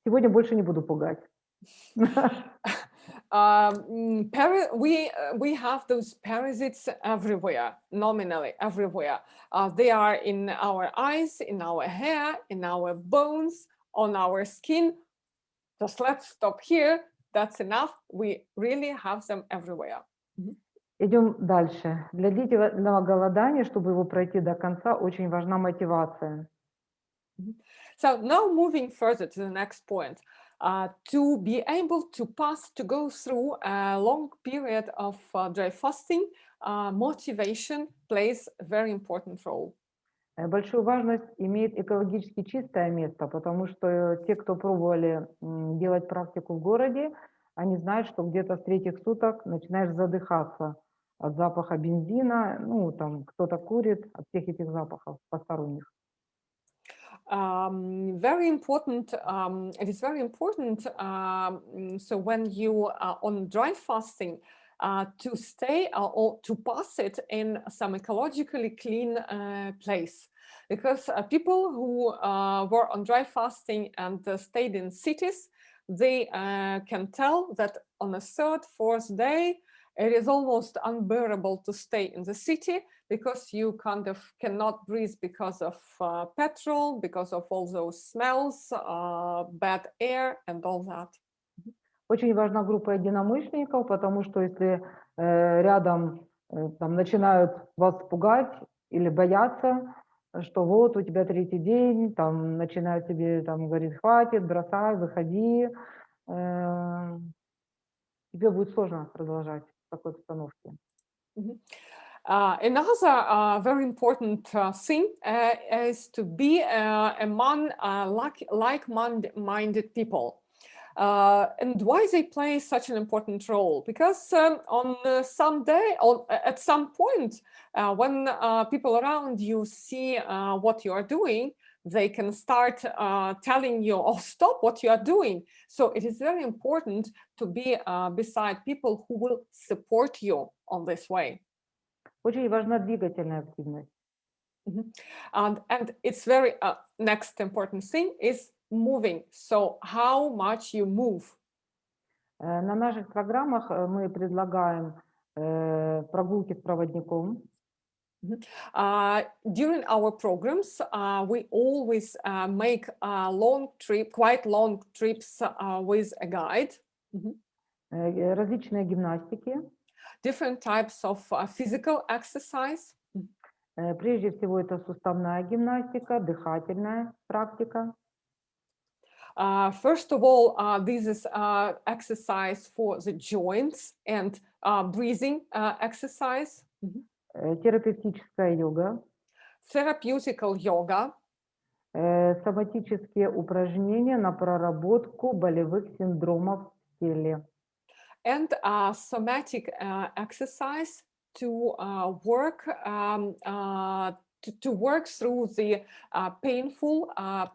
сегодня больше не буду пугать. We have those parasites everywhere, nominally everywhere. They are in our eyes, in our hair, in our bones, on our skin. Just let's stop here. That's enough. We really have them everywhere. Идем дальше. Для длительного голодания, чтобы его пройти до конца, очень важна мотивация. So now moving further to the next point. To be able to go through a long period of dry fasting, motivation plays a very important role. Большую важность имеет экологически чистое место, потому что те, кто пробовали делать практику в городе, они знают, что где-то с третьих суток начинаешь задыхаться от запаха бензина, ну, там кто-то курит, от всех этих запахов посторонних. Very important. It is very important. So when you are on dry fasting, to stay or to pass it in some ecologically clean place, because people who were on dry fasting and stayed in cities, they can tell that on the third, fourth day, it is almost unbearable to stay in the city, because you kind of cannot breathe because of petrol, because of all those smells, bad air and all that. Очень важна группа единомышленников, потому что если рядом там начинают вас пугать или бояться, что вот у тебя третий день, там начинают тебе там говорить хватит, бросай, выходи, тебе будет сложно продолжать в такой обстановке. Another very important thing is to be among like-minded people. And why they play such an important role? Because on some day, or at some point, when people around you see what you are doing, they can start telling you, oh, stop what you are doing. So it is very important to be beside people who will support you on this way. Очень важна двигательная активность. And it's very next important thing is moving. So how much you move. На наших программах мы предлагаем прогулки с проводником. During our programs, we always make quite long trips with a guide. Различные гимнастики. Different types of physical exercise. Прежде всего это суставная гимнастика, дыхательная практика. First of all, this is exercise for the joints and breathing exercise. Терапевтическая йога. Therapeutical yoga. Соматические упражнения на проработку болевых синдромов в теле. And somatic exercise to work through the painful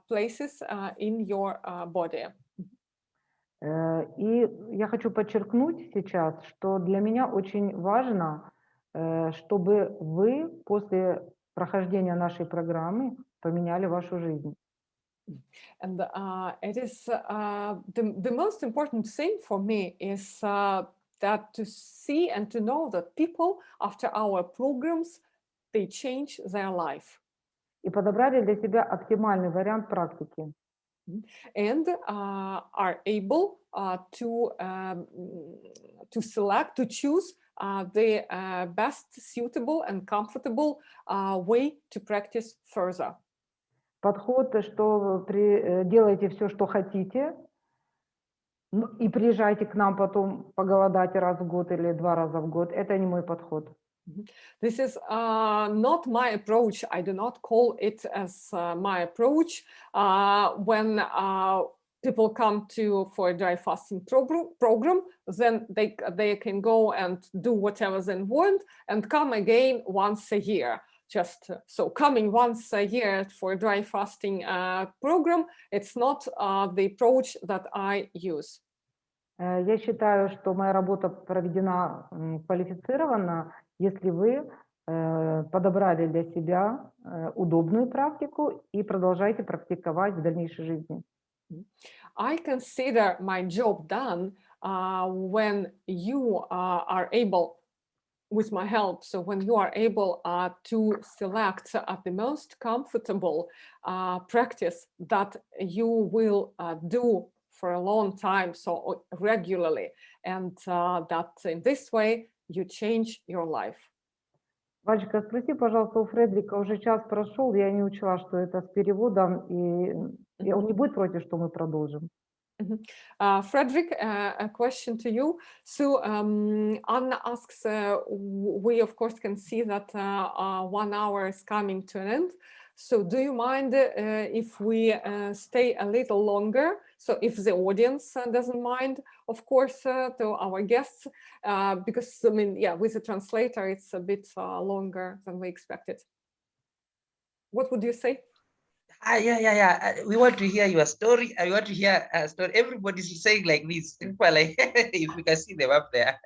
places in your body. И я хочу подчеркнуть сейчас, что для меня очень важно, чтобы вы после прохождения нашей программы поменяли вашу жизнь. And it is the most important thing for me is that to see and to know that people after our programs, they change their life. И подобрали для себя оптимальный вариант практики. And are able to select, to choose the best suitable and comfortable way to practice further. Подход, что делайте все, что хотите, и приезжайте к нам потом поголодать раз в год или 2 раза в год. Это не мой подход. This is not my approach. I do not call it as my approach. When people come for a dry fasting program, then they can go and do whatever they want and come again once a year. Just so coming once a year for a dry fasting program, it's not the approach that I use. Я считаю, что моя работа проведена квалифицированно, если вы подобрали для себя удобную практику и продолжаете практиковать в дальнейшей жизни. I consider my job done when you are able, with my help, so when you are able to select the most comfortable practice that you will do for a long time, so regularly, and that in this way you change your life. Вальчика, спроси, пожалуйста, у Фредрика, уже час прошел, я не учла, что это с переводом, и он не будет против, что мы продолжим? Frederick, a question to you. So Anna asks, we of course can see that 1 hour is coming to an end. So do you mind if we stay a little longer? So if the audience doesn't mind, of course, to our guests, because I mean, yeah, with the translator, it's a bit longer than we expected. What would you say? Yeah. We want to hear your story. I want to hear a story. Everybody's saying like this. People are like, if we can see them up there.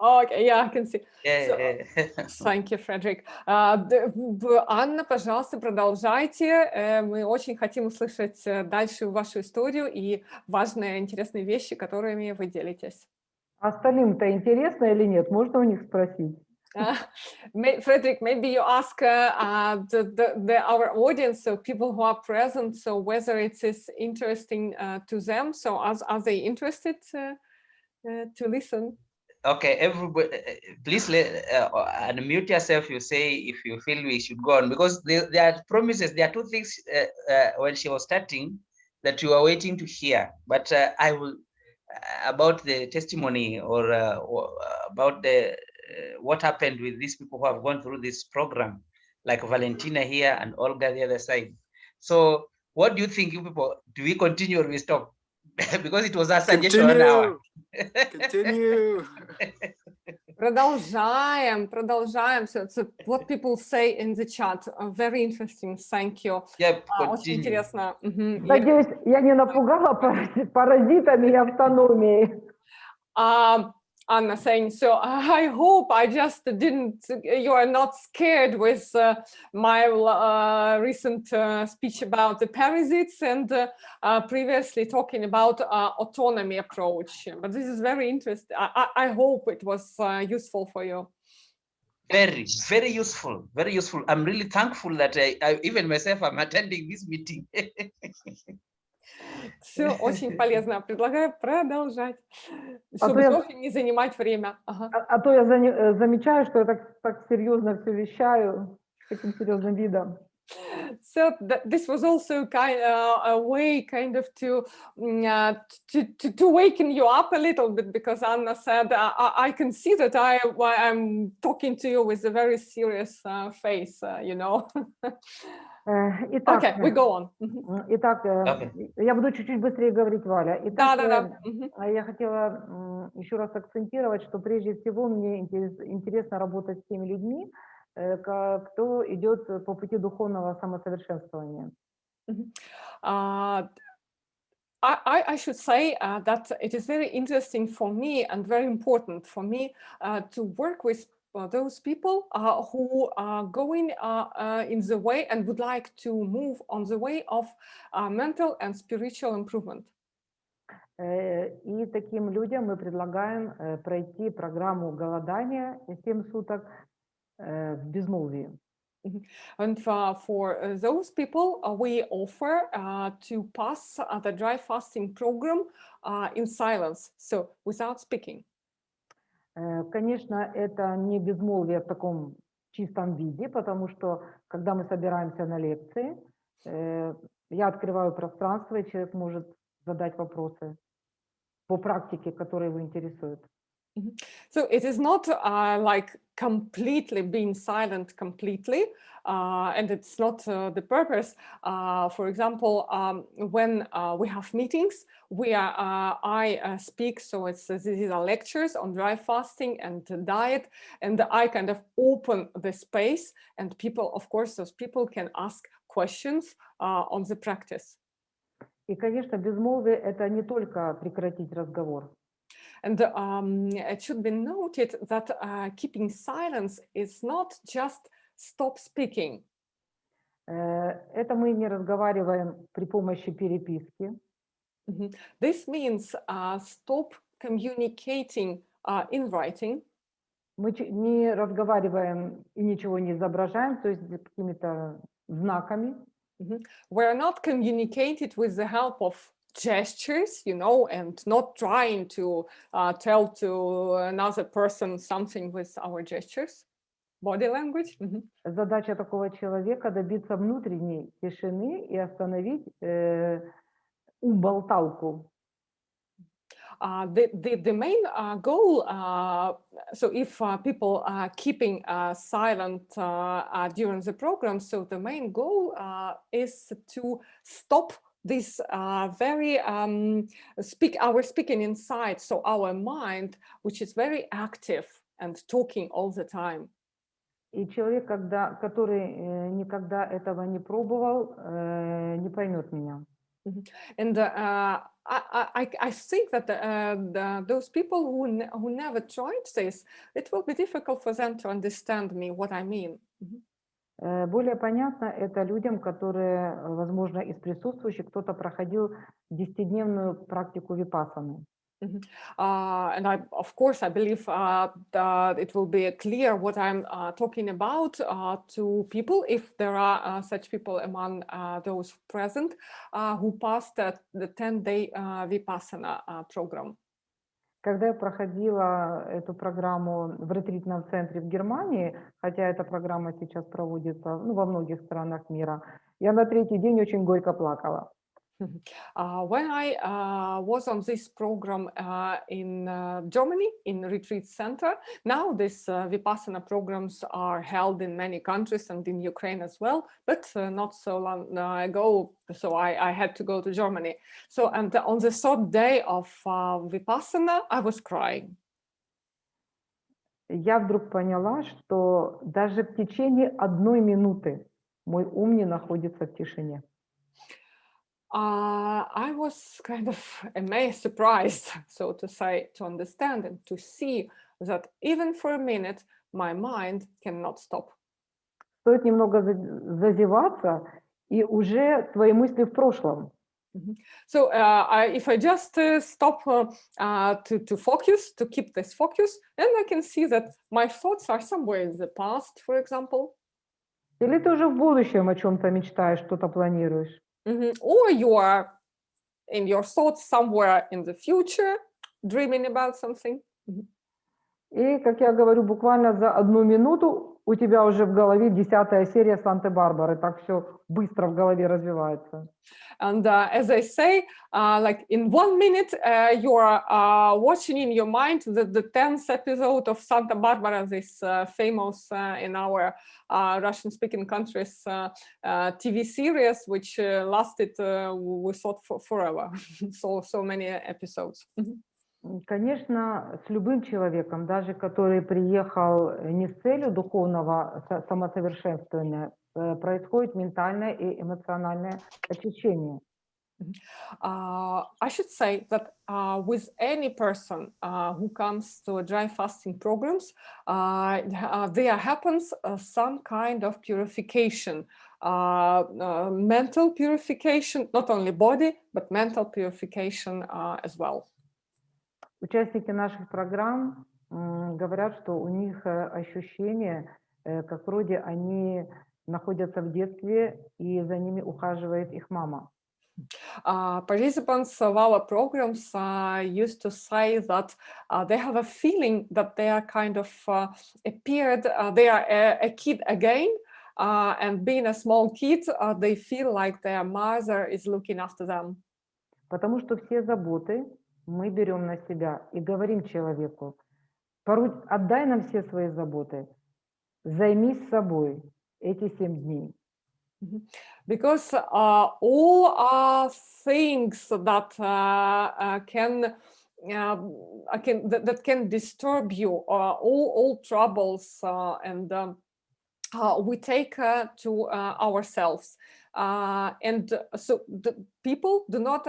Okay, yeah, I can see. Yeah. Thank you, Frederick. Анна, пожалуйста, продолжайте. Мы очень хотим услышать дальше вашу историю и важные, интересные вещи, которыми вы делитесь. Остальным-то интересно или нет? Можно у них спросить? Frederick, maybe you ask our audience, so people who are present, so whether it is interesting to them. So are they interested to listen? Okay, everybody, please unmute yourself. You say if you feel we should go on, because there are promises. There are 2 things when she was starting that you are waiting to hear. But I will about the testimony or about the what happened with these people who have gone through this program, like Valentina here and Olga the other side. So, what do you think, you people? Do we continue or we stop? Because it was a suggestion. Continue. Продолжаем. So what people say in the chat. Very interesting. Thank you. Yep, Очень интересно. Надеюсь, я не напугала паразитами и автономией. Anna saying, so I hope I just you are not scared with my recent speech about the parasites and previously talking about autonomy approach. But this is very interesting. I hope it was useful for you. Very, very useful, very useful. I'm really thankful that I even myself, I'm attending this meeting. Все очень полезно. Предлагаю продолжать, чтобы тоже не занимать время. Ага. А то я замечаю, что я так серьезно все вещаю, таким серьезным видом. So this was also a way kind of to waken you up a little bit, because Anna said, I can see that I'm talking to you with a very serious face, you know. Итак, okay, we go on. Итак, я буду чуть-чуть быстрее говорить, Валя. Итак, я хотела еще раз акцентировать, что прежде всего мне интересно работать с теми людьми, кто идет по пути духовного самосовершенствования. I should say that it is very interesting for me and very important for me to work with those people who are going in the way and would like to move on the way of mental and spiritual improvement. И таким людям мы предлагаем пройти программу голодания 7 суток в безмолвии. And for those people, we offer to pass the dry fasting program in silence, so without speaking. Конечно, это не безмолвие в таком чистом виде, потому что, когда мы собираемся на лекции, я открываю пространство, и человек может задать вопросы по практике, которые его интересуют. So it is not like completely being silent completely, and it's not the purpose. For example, when we have meetings, I speak, so these are lectures on dry fasting and diet, and I kind of open the space, and people, of course, those people can ask questions on the practice. И, конечно, безмолвие — это не только прекратить разговор. And it should be noted that keeping silence is not just stop speaking. Это мы не разговариваем при помощи переписки. This means stop communicating in writing. Мы не разговариваем и ничего не изображаем, то есть какими-то знаками. We are not communicated with the help of gestures, you know, and not trying to tell to another person something with our gestures, body language. Задача такого человека — добиться внутренней тишины и остановить болталку. The main goal, so if people are keeping silent during the program, so the main goal is to stop this very our speaking inside, so our mind, which is very active and talking all the time. И человек, который никогда этого не пробовал, не поймет меня. And I think that those people who never tried this, it will be difficult for them to understand me, what I mean. Более понятно это людям, которые, возможно, из присутствующих кто-то проходил 10-дневную практику випассаны. And of course, I believe that it will be clear what I'm talking about to people, if there are such people among those present who passed the 10-day Vipassana program. Когда я проходила эту программу в ретритном центре в Германии, хотя эта программа сейчас проводится во многих странах мира, я на 3-й день очень горько плакала. When I was on this program in Germany, in retreat center, now these Vipassana programs are held in many countries and in Ukraine as well, but not so long ago, so I had to go to Germany. So, and on the 3rd day of Vipassana, I was crying. Я вдруг поняла, что даже в течение 1 минуты мой ум не находится в тишине. I was kind of amazed, surprised, so to say, to understand and to see that even for a minute my mind cannot stop. Стоит немного зазеваться, и уже твои мысли в прошлом. So if I just stop to focus, to keep this focus, then I can see that my thoughts are somewhere in the past, for example. Или ты уже в будущем о чем-то мечтаешь, что-то планируешь. Or you are in your thoughts somewhere in the future, dreaming about something. И, как я говорю, буквально за 1 минуту у тебя уже в голове 10-я серия Санты-Барбары. Так все быстро в голове развивается. And as I say, like in 1 minute, you are watching in your mind the 10th episode of Santa Barbara, this famous in our Russian-speaking countries TV series, which lasted, we thought, forever. so many episodes. Конечно, с любым человеком, даже который приехал не с целью духовного самосовершенствования, происходит ментальное и эмоциональное очищение. I should say that with any person who comes to dry fasting programs, there happens some kind of purification, mental purification, not only body, but mental purification as well. Участники наших программ говорят, что у них ощущение, как вроде они находятся в детстве, и за ними ухаживает их мама. Participants of our programs used to say that they have a feeling that they are kind of appeared, they are a kid again, and being a small kid, they feel like their mother is looking after them. Потому что все заботы мы берем на себя и говорим человеку: отдай нам все свои заботы, займись собой эти 7 дней. Because all things that can disturb you, all troubles, and we take to ourselves. And so the people do not,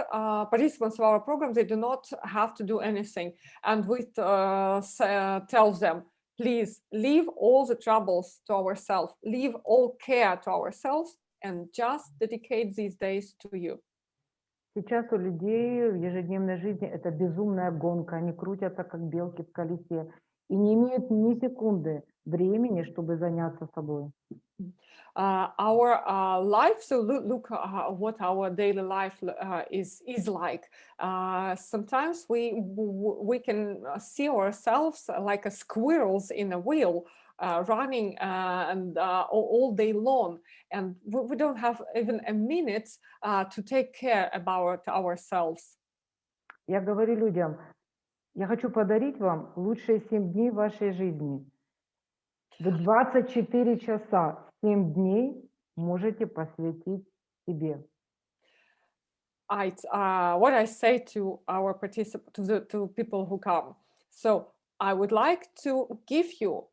participants of our program, they do not have to do anything. And we tell them, please leave all the troubles to ourselves, leave all care to ourselves, and just dedicate these days to you. Сейчас у людей в ежедневной жизни это безумная гонка, они крутятся как белки в колесе и не имеют ни секунды времени, чтобы заняться собой. Our life, so look what our daily life is like. Sometimes we can see ourselves like a squirrels in a wheel, running and all day long, and we don't have even a minute to take care about ourselves. Я говорю людям: я хочу подарить вам лучшие 7 дней вашей жизни. Вы 24 часа, 7 дней можете посвятить себе. What I say to our participants, to people who come. So I would like to give you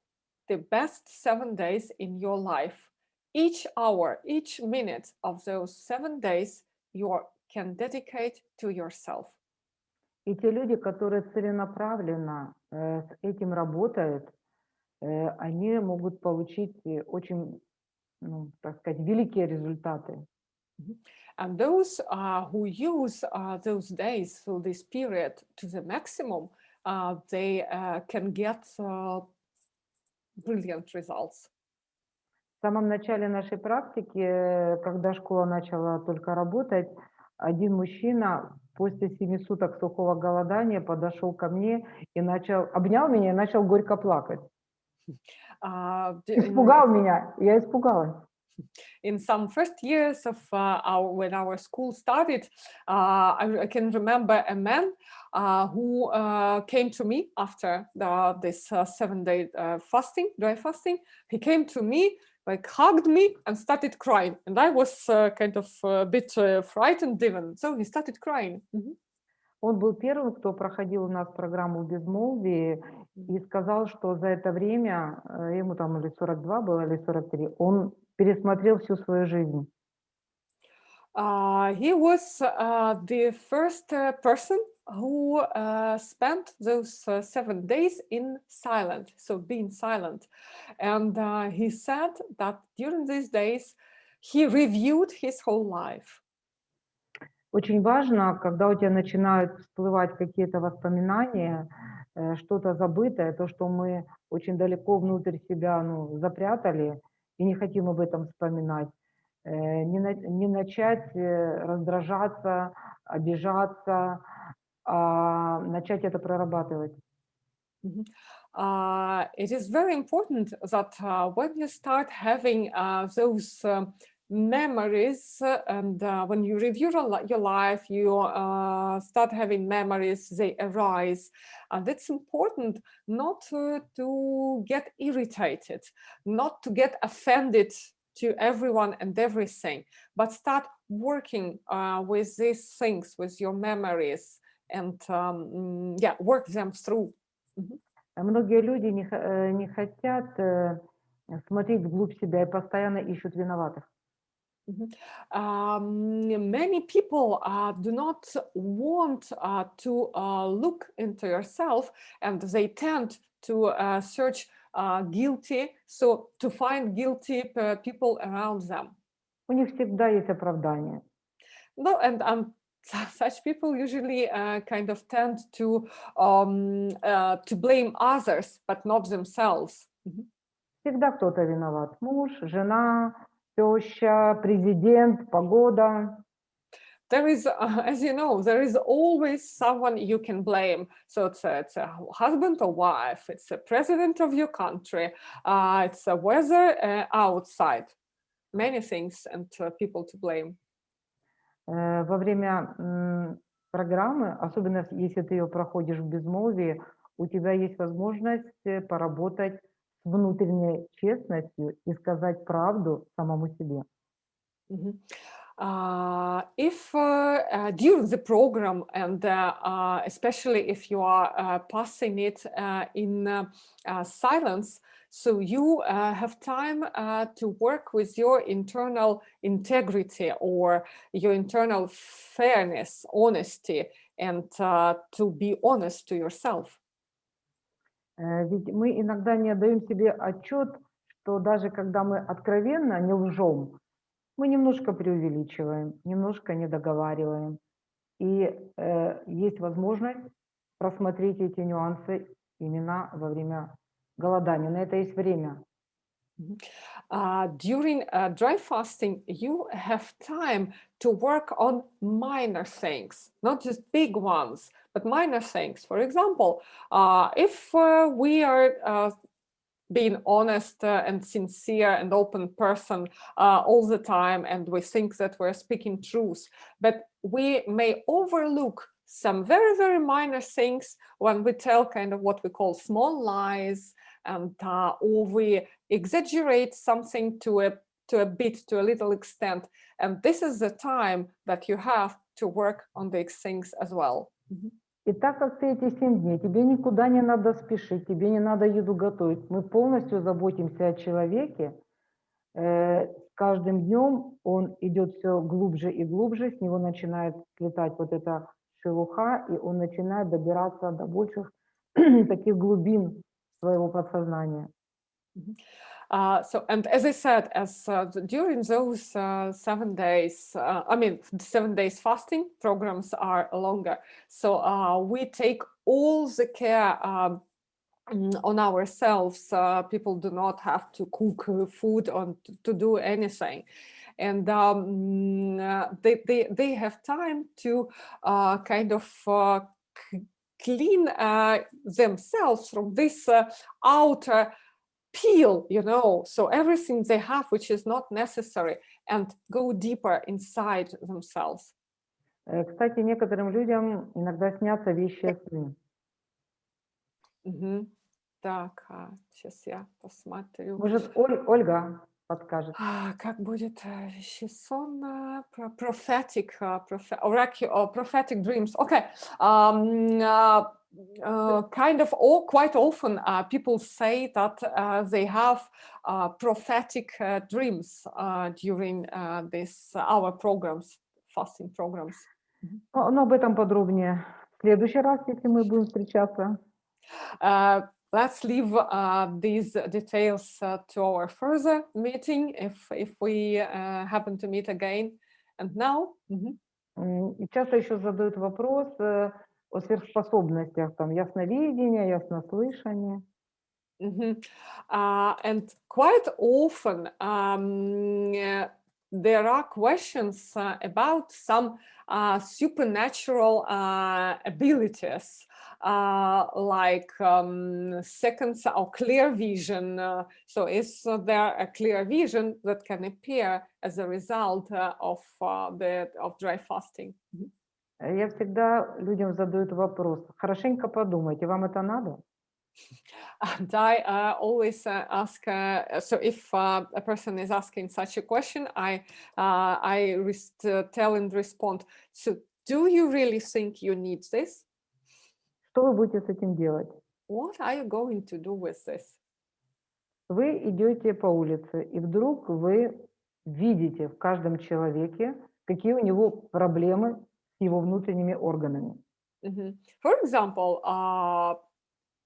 the best 7 days in your life. Each hour, each minute of those 7 days you can dedicate to yourself. И те люди, которые целенаправленно с этим работают, они могут получить очень, так сказать, великие результаты. And those who use those days, so this period, to the maximum, they can get brilliant results. В самом начале нашей практики, когда школа начала только работать, один мужчина после 7 суток сухого голодания подошел ко мне и обнял меня и начал горько плакать. Испугал меня, я испугалась. In some first years of when our school started, I can remember a man who came to me after this 7-day fasting, dry fasting. He came to me, like hugged me and started crying. And I was kind of a bit frightened even. So he started crying. Он был первым, кто проходил у нас программу в безмолвии, и сказал, что за это время, ему там или 42 было, или 43, он пересмотрел всю свою жизнь. He was the first person who spent those 7 days in silent, so being silent. And he said that during these days, he reviewed his whole life. Очень важно, когда у тебя начинают всплывать какие-то воспоминания, что-то забытое, то, что мы очень далеко внутрь себя запрятали и не хотим об этом вспоминать, не начать раздражаться, обижаться, а начать это прорабатывать. It is very important that when you start having those memories and when you review your life, you start having memories, they arise. And it's important not to get irritated, not to get offended to everyone and everything, but start working with these things, with your memories, and work them through. Многие люди не хотят смотреть вглубь себя и постоянно ищут виноватых. Many people do not want to look into yourself, and they tend to search guilty, so to find guilty people around them. У них всегда есть оправдание. No, and such people usually kind of tend to blame others, but not themselves. Всегда кто-то виноват. Муж, жена, теща, президент, погода. There is, as you know, there is always someone you can blame. So it's a husband or wife, it's a president of your country, it's a weather outside, many things and people to blame. Во время программы, особенно если ты ее проходишь в безмолвии, у тебя есть возможность поработать с внутренней честностью и сказать правду самому себе. If during the program, and especially if you are passing it in silence, so you have time to work with your internal integrity or your internal fairness, honesty, and to be honest to yourself. Ведь мы иногда не отдаем себе отчет, что даже когда мы откровенно не лжем, мы немножко преувеличиваем, немножко недоговариваем. И есть возможность просмотреть эти нюансы именно во время голодания. На это есть время. During dry fasting, you have time to work on minor things, not just big ones, but minor things. For example, if we are being honest and sincere and open person all the time, and we think that we're speaking truth, but we may overlook some very, very minor things when we tell kind of what we call small lies, and or we exaggerate something to a little extent. And this is the time that you have to work on these things as well. И так как ты эти 7 дней, тебе никуда не надо спешить, тебе не надо еду готовить. Мы полностью заботимся о человеке. С каждым днем он идет все глубже и глубже, с него начинает слетать вот эта шелуха, и он начинает добираться до больших таких глубин своего подсознания. So, and as I said, during those 7 days, 7 days fasting programs are longer. So we take all the care on ourselves. People do not have to cook food or to do anything. And they have time to kind of clean themselves from this outer peel, so everything they have which is not necessary, and go deeper inside themselves. Кстати, некоторым людям иногда снятся вещи сны. Так, сейчас я посмотрю. Может, Ольга подскажет. Как будет вещий сон? Prophetic dreams. Okay. Kind of quite often people say that they have prophetic dreams during our programs. fasting programs. Но об этом подробнее в следующий раз, если мы будем встречаться. Let's leave these details to our further meeting if we happen to meet again. And now, И часто еще задают вопрос о сверхспособностях, там, ясновидения, яснослышания. And quite often there are questions about some supernatural abilities, like second or clear vision. So is there a clear vision that can appear as a result of dry fasting? Я всегда людям задаю вопрос: хорошенько подумайте, вам это надо? And I always ask, so if a person is asking such a question, I tell and respond, so do you really think you need this? Что вы будете с этим делать? What are you going to do with this? Вы идете по улице, и вдруг вы видите в каждом человеке, какие у него проблемы с его внутренними органами. For example,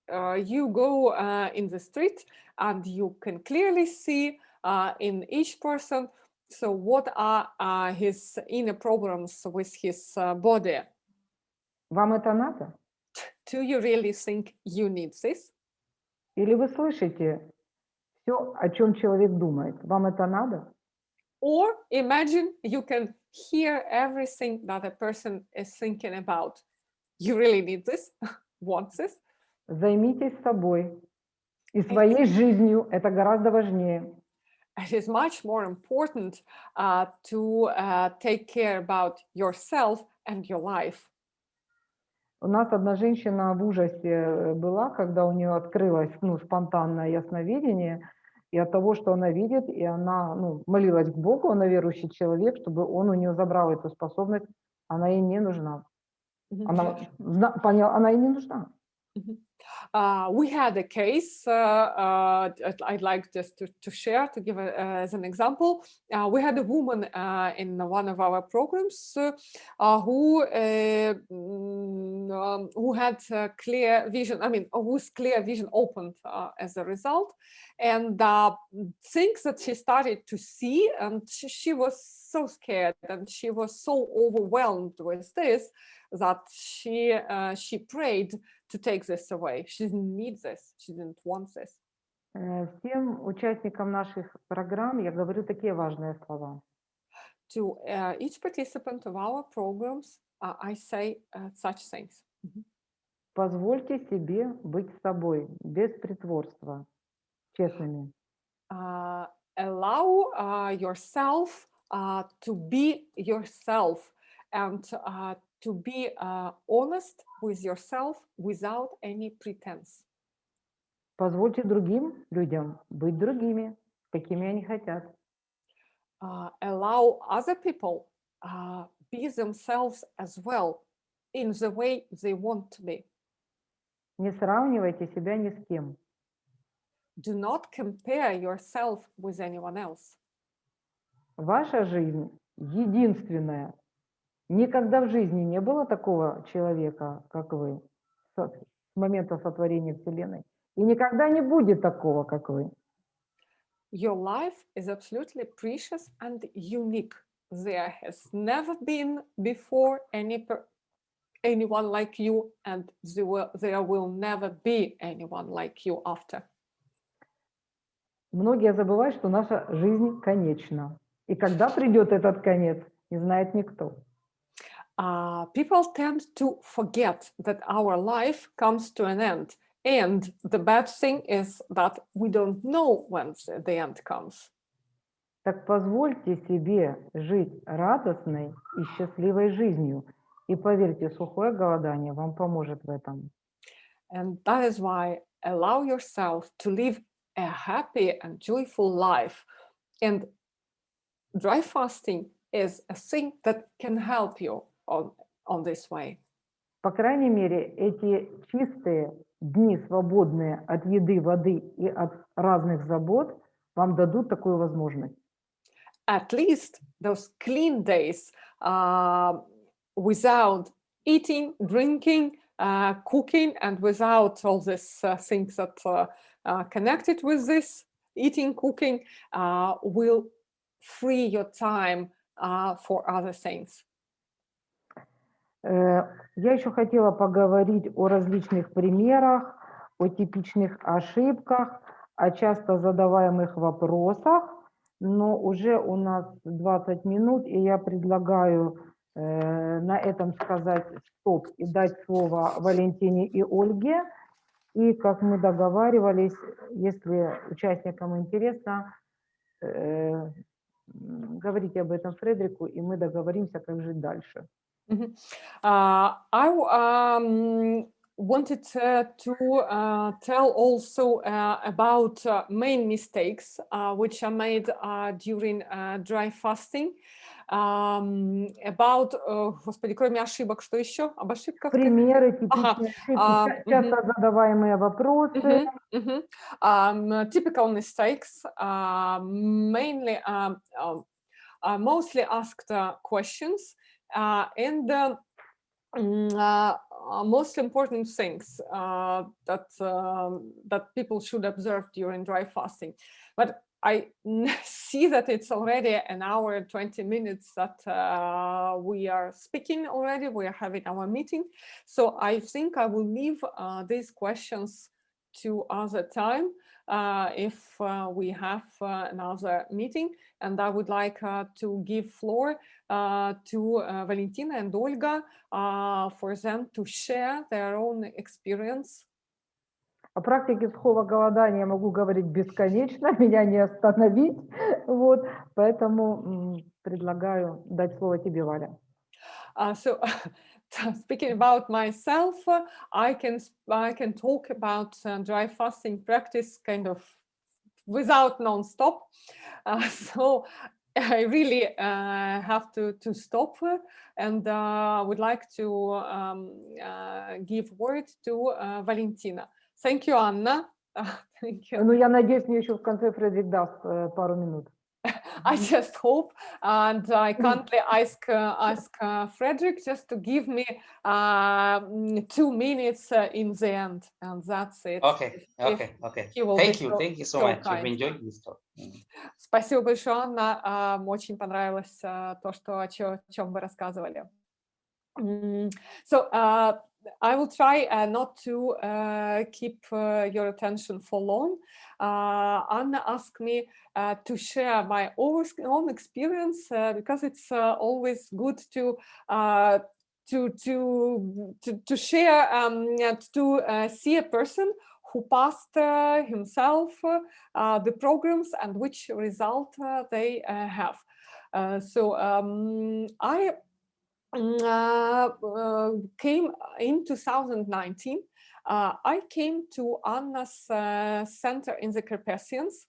you go in the street and you can clearly see in each person, so what are his inner problems with his body? Вам это надо? Do you really think you need this? Или вы слышите все, о чем человек думает? Вам это надо? Or imagine you can hear everything that a person is thinking about. You really need this? Want this? Займитесь собой и своей жизнью. Это гораздо важнее. It is much more important to take care about yourself and your life. У нас одна женщина в ужасе была, когда у нее открылось спонтанное ясновидение, и от того, что она видит, и она молилась к Богу, она верующий человек, чтобы он у нее забрал эту способность, она ей не нужна. Она ей не нужна. We had a case I'd like just to share, to give as an example. We had a woman in one of our programs who had clear vision, whose clear vision opened as a result, and things that she started to see, and she was so scared and she was so overwhelmed with this that she prayed to take this away. She didn't need this. She didn't want this. Всем участникам наших программ я говорю такие важные слова. To each participant of our programs, I say such things. Позвольте себе быть собой, без притворства, честными. Allow yourself to be yourself and to be honest with yourself without any pretense. Позвольте другим людям быть другими, какими они хотят. Allow other people be themselves as well in the way they want to be. Не сравнивайте себя ни с кем. Do not compare yourself with anyone else. Ваша жизнь единственная. Никогда в жизни не было такого человека, как вы, с момента сотворения Вселенной. И никогда не будет такого, как вы. Your life is absolutely precious and unique. There has never been before anyone like you, and there will never be anyone like you after. Многие забывают, что наша жизнь конечна. И когда придет этот конец, не знает никто. People tend to forget that our life comes to an end. And the bad thing is that we don't know when the end comes. Так позвольте себе жить радостной и счастливой жизнью. И поверьте, сухое голодание вам поможет в этом. And that is why allow yourself to live a happy and joyful life. And dry fasting is a thing that can help you on this way. По крайней мере, эти чистые дни, свободные от еды, воды и от разных забот, вам дадут такую возможность. at least those clean days without eating, drinking, cooking, and without all these things that connected with this eating, cooking, will free your time for other things. Я еще хотела поговорить о различных примерах, о типичных ошибках, о часто задаваемых вопросах, но уже у нас 20 минут, и я предлагаю на этом сказать стоп и дать слово Валентине и Ольге. И, как мы договаривались, если участникам интересно, говорите об этом Фредерику, и мы договоримся, как жить дальше. I wanted to tell also about main mistakes which are made during dry fasting. About, господи, кроме ошибок, что еще? Об ошибках? Примеры, типичные ошибки, часто задаваемые вопросы. Typical mistakes, mainly, mostly asked questions, and most important things that people should observe during dry fasting. But I see that it's already an hour and 20 minutes that we are speaking already. We are having our meeting. So I think I will leave these questions to other time if we have another meeting. And I would like to give floor to Valentina and Olga for them to share their own experience. О практике сухого голодания могу говорить бесконечно, меня не остановить. Вот, поэтому предлагаю дать слово тебе, Валя. So, speaking about myself, I can talk about dry fasting practice kind of without non-stop. So I really have to stop and would like to give word to Valentina. Thank you, Anna. Thank you. Ну, я надеюсь, мне еще в конце Фредерик даст пару минут. I just hope, and I kindly ask Frederick just to give me 2 minutes in the end, and that's it. Okay. Thank you so much. I've enjoyed this talk. Спасибо большое, Анна. Очень понравилось то, о чем вы рассказывали. So I will try not to keep your attention for long. Anna asked me to share my own experience because it's always good to share, to see a person who passed himself the programs and which result they have. So I came in 2019. I came to Anna's center in the Carpathians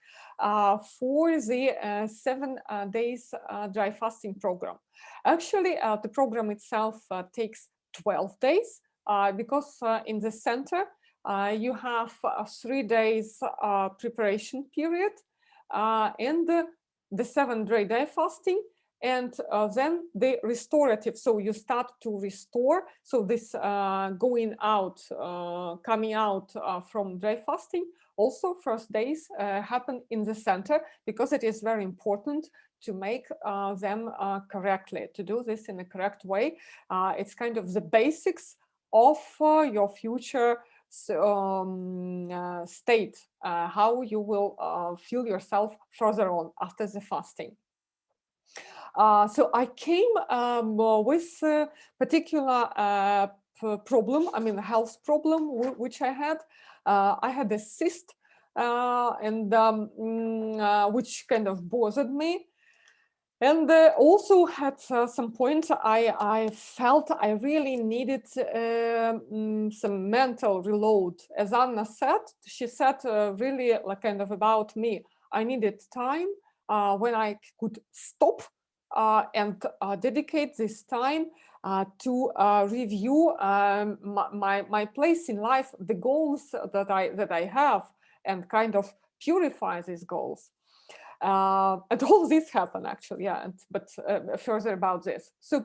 for the 7 days dry fasting program. Actually, the program itself takes 12 days because in the center you have 3 days preparation period and the 7-day dry fasting. And then the restorative, so you start to restore. So this coming out from dry fasting, also first days happen in the center because it is very important to make them correctly, to do this in a correct way. It's kind of the basics of your future state, how you will feel yourself further on after the fasting. So I came with a particular problem, I mean, a health problem, which I had. I had a cyst, and which kind of bothered me. And also at some point, I felt I really needed some mental reload. As Anna said, she said really like kind of about me. I needed time when I could stop and dedicate this time to review my place in life, the goals that I have, and kind of purify these goals. And all this happened actually, yeah. But further about this. So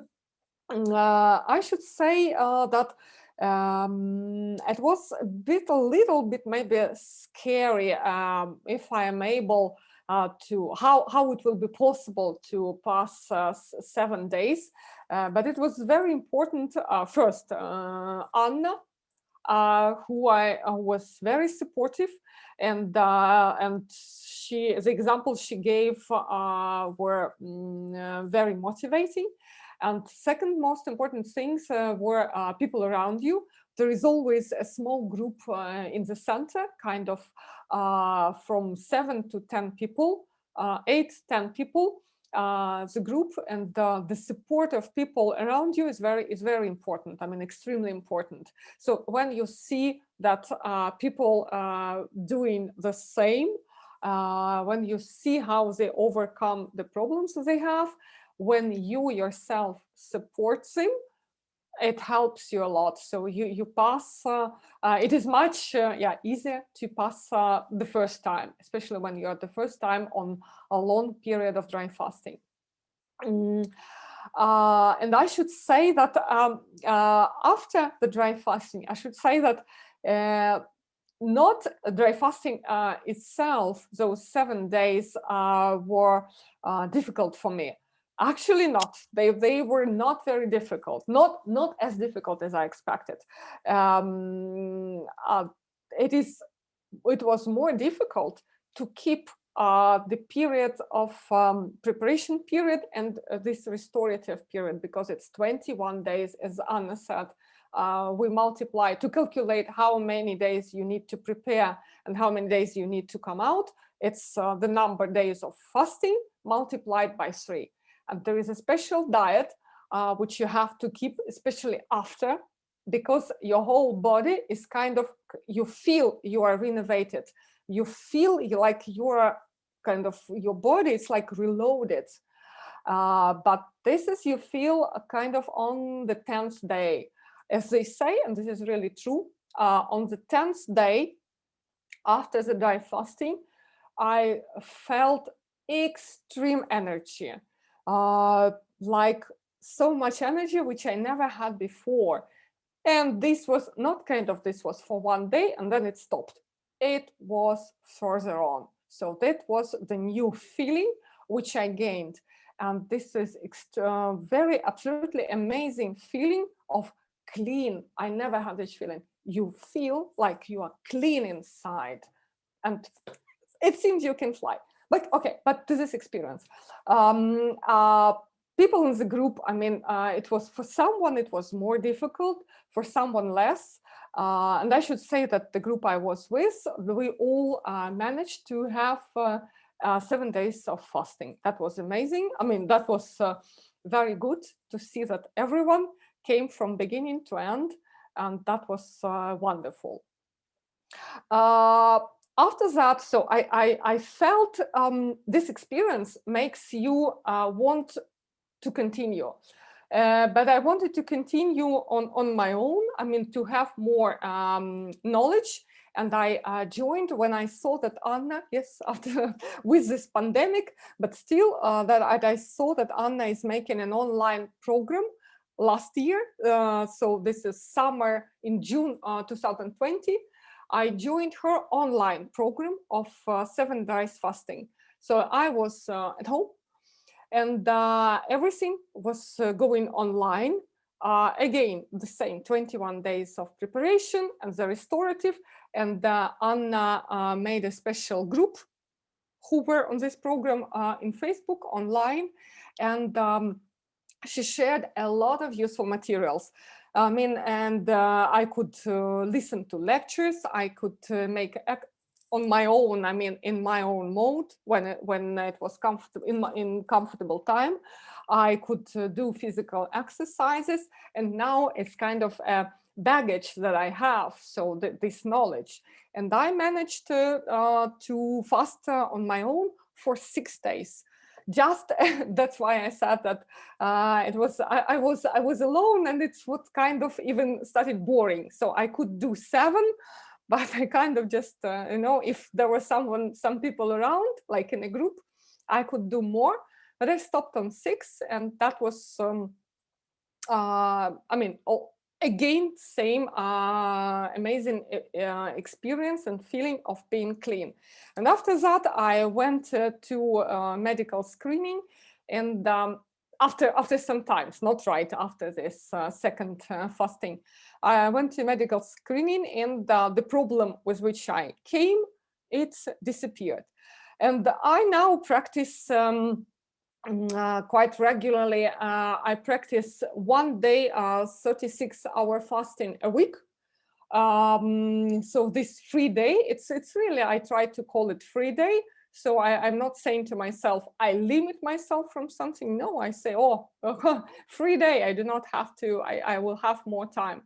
I should say that it was a little bit maybe scary if I am able to how it will be possible to pass 7 days, but it was very important. First, Anna, who I was very supportive, and she, the examples she gave were very motivating. And second most important things were people around you. There is always a small group in the center, kind of from 7 to 10 people, 8-10 people. The group and the support of people around you is very important. I mean, extremely important. So when you see that people doing the same, when you see how they overcome the problems they have, when you yourself support them, it helps you a lot. So you pass. It is much easier to pass the first time, especially when you're the first time on a long period of dry fasting. And I should say that after the dry fasting, I should say that not dry fasting itself, those 7 days were difficult for me. Actually not. They were not very difficult. Not as difficult as I expected. It was more difficult to keep the period of preparation period and this restorative period, because it's 21 days, as Anna said. We multiply to calculate how many days you need to prepare and how many days you need to come out. It's the number of days of fasting multiplied by 3. And there is a special diet which you have to keep, especially after, because your whole body is kind of, you feel you are renovated. You feel like you are kind of, your body is like reloaded. But this is, you feel kind of on the 10th day. As they say, and this is really true, on the 10th day after the dry fasting, I felt extreme energy. Like so much energy which I never had before. And this was not kind of, this was for 1 day and then it stopped. It was further on. So that was the new feeling which I gained. And this is very absolutely amazing feeling of clean. I never had this feeling. You feel like you are clean inside. And it seems you can fly. But okay, but to this experience, people in the group, I mean, it was, for someone it was more difficult, for someone less. And I should say that the group I was with, we all managed to have 7 days of fasting. That was amazing. I mean, that was very good to see that everyone came from beginning to end, and that was wonderful. After that, so I felt this experience makes you want to continue. But I wanted to continue on my own, I mean, to have more knowledge. And I joined when I saw that Anna, yes, after with this pandemic, but still that I saw that Anna is making an online program last year. So this is summer in June 2020. I joined her online program of 7 days fasting. So I was at home, and everything was going online. Again, the same 21 days of preparation and the restorative. And Anna made a special group who were on this program in Facebook online. And she shared a lot of useful materials. I mean, and I could listen to lectures. I could make on my own. I mean, in my own mode when it was comfortable in comfortable time. I could do physical exercises, and now it's kind of a baggage that I have. So this knowledge, and I managed to fast on my own for 6 days. Just that's why I said that it was I was alone, and it's what kind of even started boring. So I could do 7, but I kind of just you know, if there was some people around, like in a group, I could do more, but I stopped on 6, and that was, again, same amazing experience and feeling of being clean. And after that, I went to medical screening, and after some times, not right after this second fasting, I went to medical screening, and the problem with which I came, it's disappeared. And I now practice quite regularly. I practice 1 day 36-hour fasting a week. So this free day, it's really, I try to call it free day. So I'm not saying to myself, I limit myself from something. No, I say, oh, free day. I do not have to, I will have more time.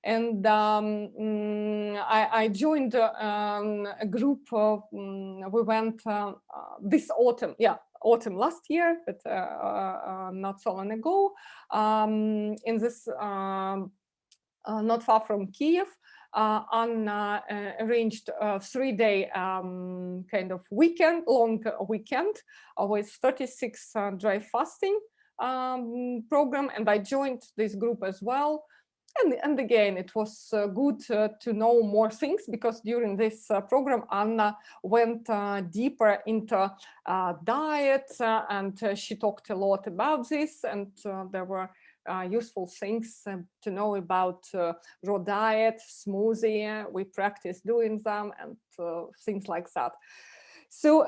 And I joined a group of, we went this autumn, autumn last year, but not so long ago, in this, not far from Kiev, Anna arranged a 3-day kind of long weekend with 36 dry fasting program, and I joined this group as well. And again, it was good to know more things, because during this program, Anna went deeper into diet, and she talked a lot about this, and there were useful things to know about raw diet, smoothie. We practice doing them, and things like that. So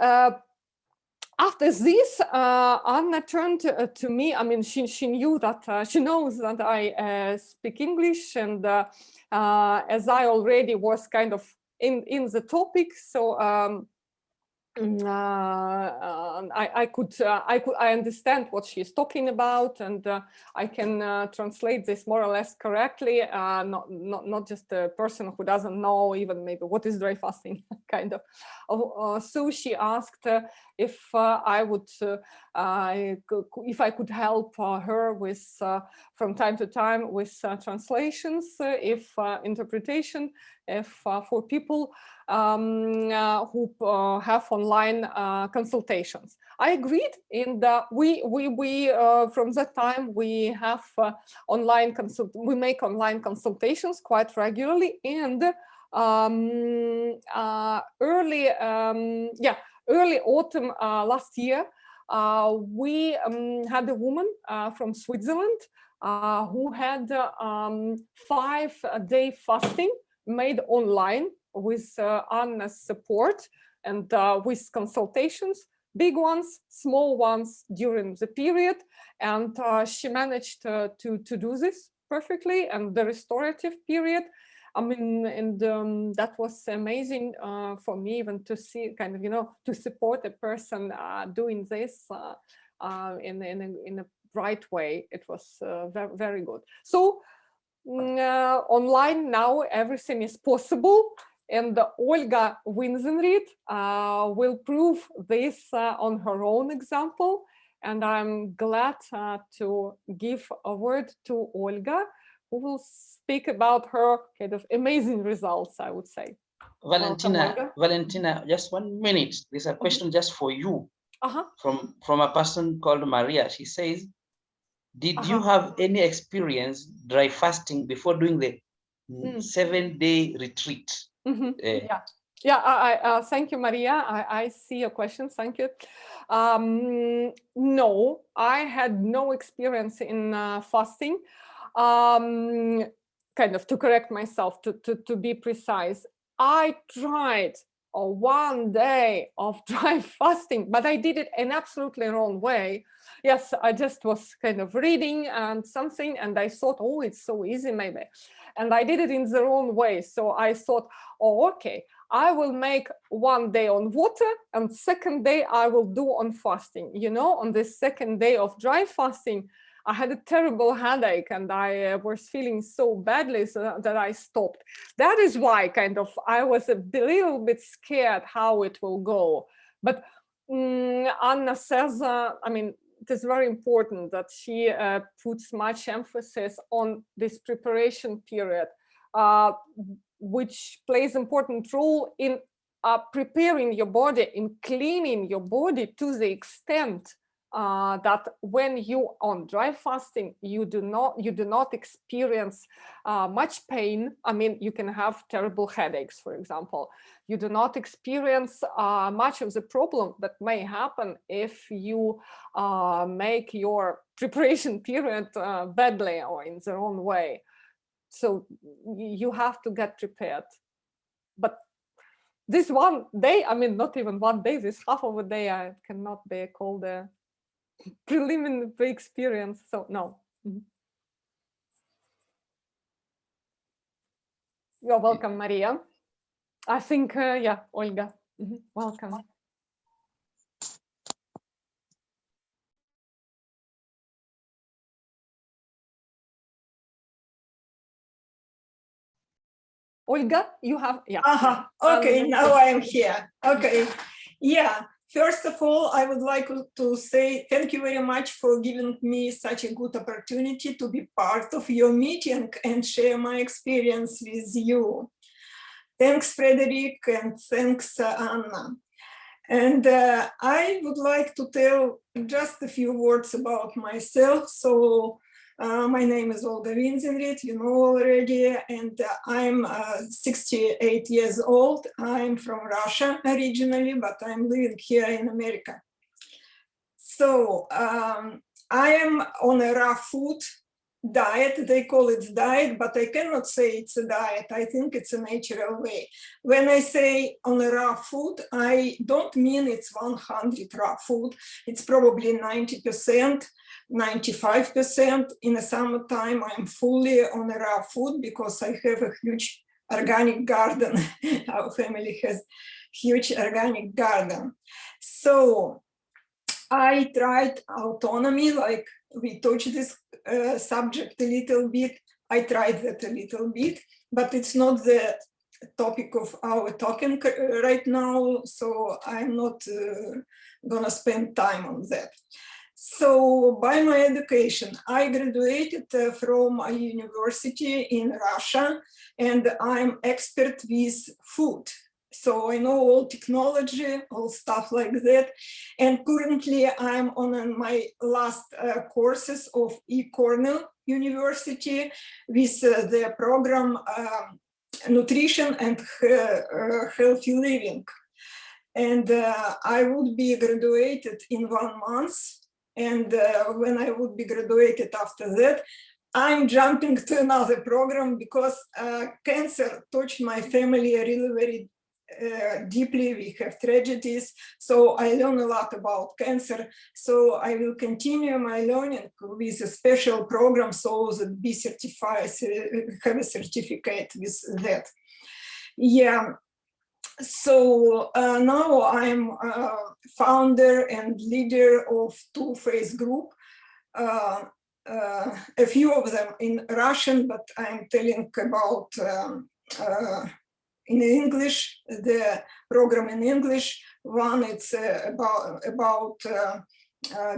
after this, Anna turned to me. I mean, she knew that, she knows that I speak English, and as I already was kind of in the topic, so I understand what she's talking about, and I can translate this more or less correctly. Not just a person who doesn't know even maybe what is dry fasting, kind of. So she asked if I would, if I could help her with from time to time with translations, if interpretation, if for people who have online consultations. I agreed, and we from that time we have we make online consultations quite regularly, and early autumn last year, we had a woman from Switzerland who had 5-day fasting made online with Anna's support and with consultations, big ones, small ones during the period. And she managed to do this perfectly, and the restorative period. I mean, and that was amazing for me, even to see kind of, to support a person doing this in a right way. It was very, very good. So online now everything is possible, and Olga Winzenried will prove this on her own example. And I'm glad to give a word to Olga, who will speak about her kind of amazing results, I would say. Valentina, just 1 minute. There's a question just for you from a person called Maria. She says, did you have any experience dry fasting before doing the 7-day retreat? Yeah. Thank you, Maria. I see your question. Thank you. No, I had no experience in fasting. Kind of to correct myself, to be precise, I tried 1 day of dry fasting, but I did it in absolutely wrong way. Yes, I just was kind of reading and something, and I thought, oh, it's so easy maybe. And I did it in the wrong way. So I thought, oh, okay, I will make 1 day on water, and second day I will do on fasting. On the second day of dry fasting, I had a terrible headache, and I was feeling so badly that I stopped. That is why kind of I was a little bit scared how it will go. But Anna says, I mean, it is very important that she puts much emphasis on this preparation period, which plays important role in preparing your body and cleaning your body to the extent that when you on dry fasting, you do not experience much pain. I mean, you can have terrible headaches, for example. You do not experience much of the problem that may happen if you make your preparation period badly or in the wrong way. So you have to get prepared. But this one day, I mean, not even one day, this half of a day, I cannot be called a preliminary experience. So no. You're welcome, Maria. I think, yeah, Olga, welcome. Olga, you have, yeah. Okay, now I am here. Okay, yeah. First of all, I would like to say thank you very much for giving me such a good opportunity to be part of your meeting and share my experience with you. Thanks, Frederick, and thanks, Anna. And I would like to tell just a few words about myself. So my name is Olga Vinzenrit, you know already, and I'm 68 years old. I'm from Russia originally, but I'm living here in America. So I am on a raw food diet. They call it diet, but I cannot say it's a diet. I think it's a natural way. When I say on a raw food, I don't mean it's 100 raw food. It's probably 90%, 95%. In the summertime, I'm fully on a raw food because I have a huge organic garden. Our family has huge organic garden. So I tried autonomy, like we touched this subject a little bit. I tried that a little bit, but it's not the topic of our talking right now, so I'm not gonna spend time on that. So by my education, I graduated from a university in Russia, and I'm expert with food. So I know all technology, all stuff like that. And currently I'm on my last courses of Cornell University with the program Nutrition and Healthy Living. And I would be graduated in 1 month. And when I would be graduated after that, I'm jumping to another program because cancer touched my family really very deeply. We have tragedies, so I learn a lot about cancer. So I will continue my learning with a special program so that be certified, have a certificate with that. Yeah. So now I'm founder and leader of 2-phase group. A few of them in Russian, but I'm telling about in English, the program in English. One it's about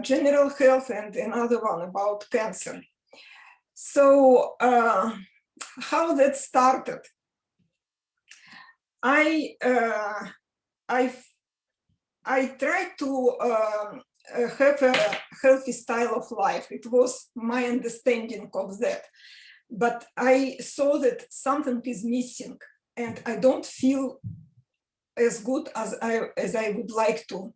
general health, and another one about cancer. So how that started? I tried to have a healthy style of life. It was my understanding of that, but I saw that something is missing, and I don't feel as good as I would like to.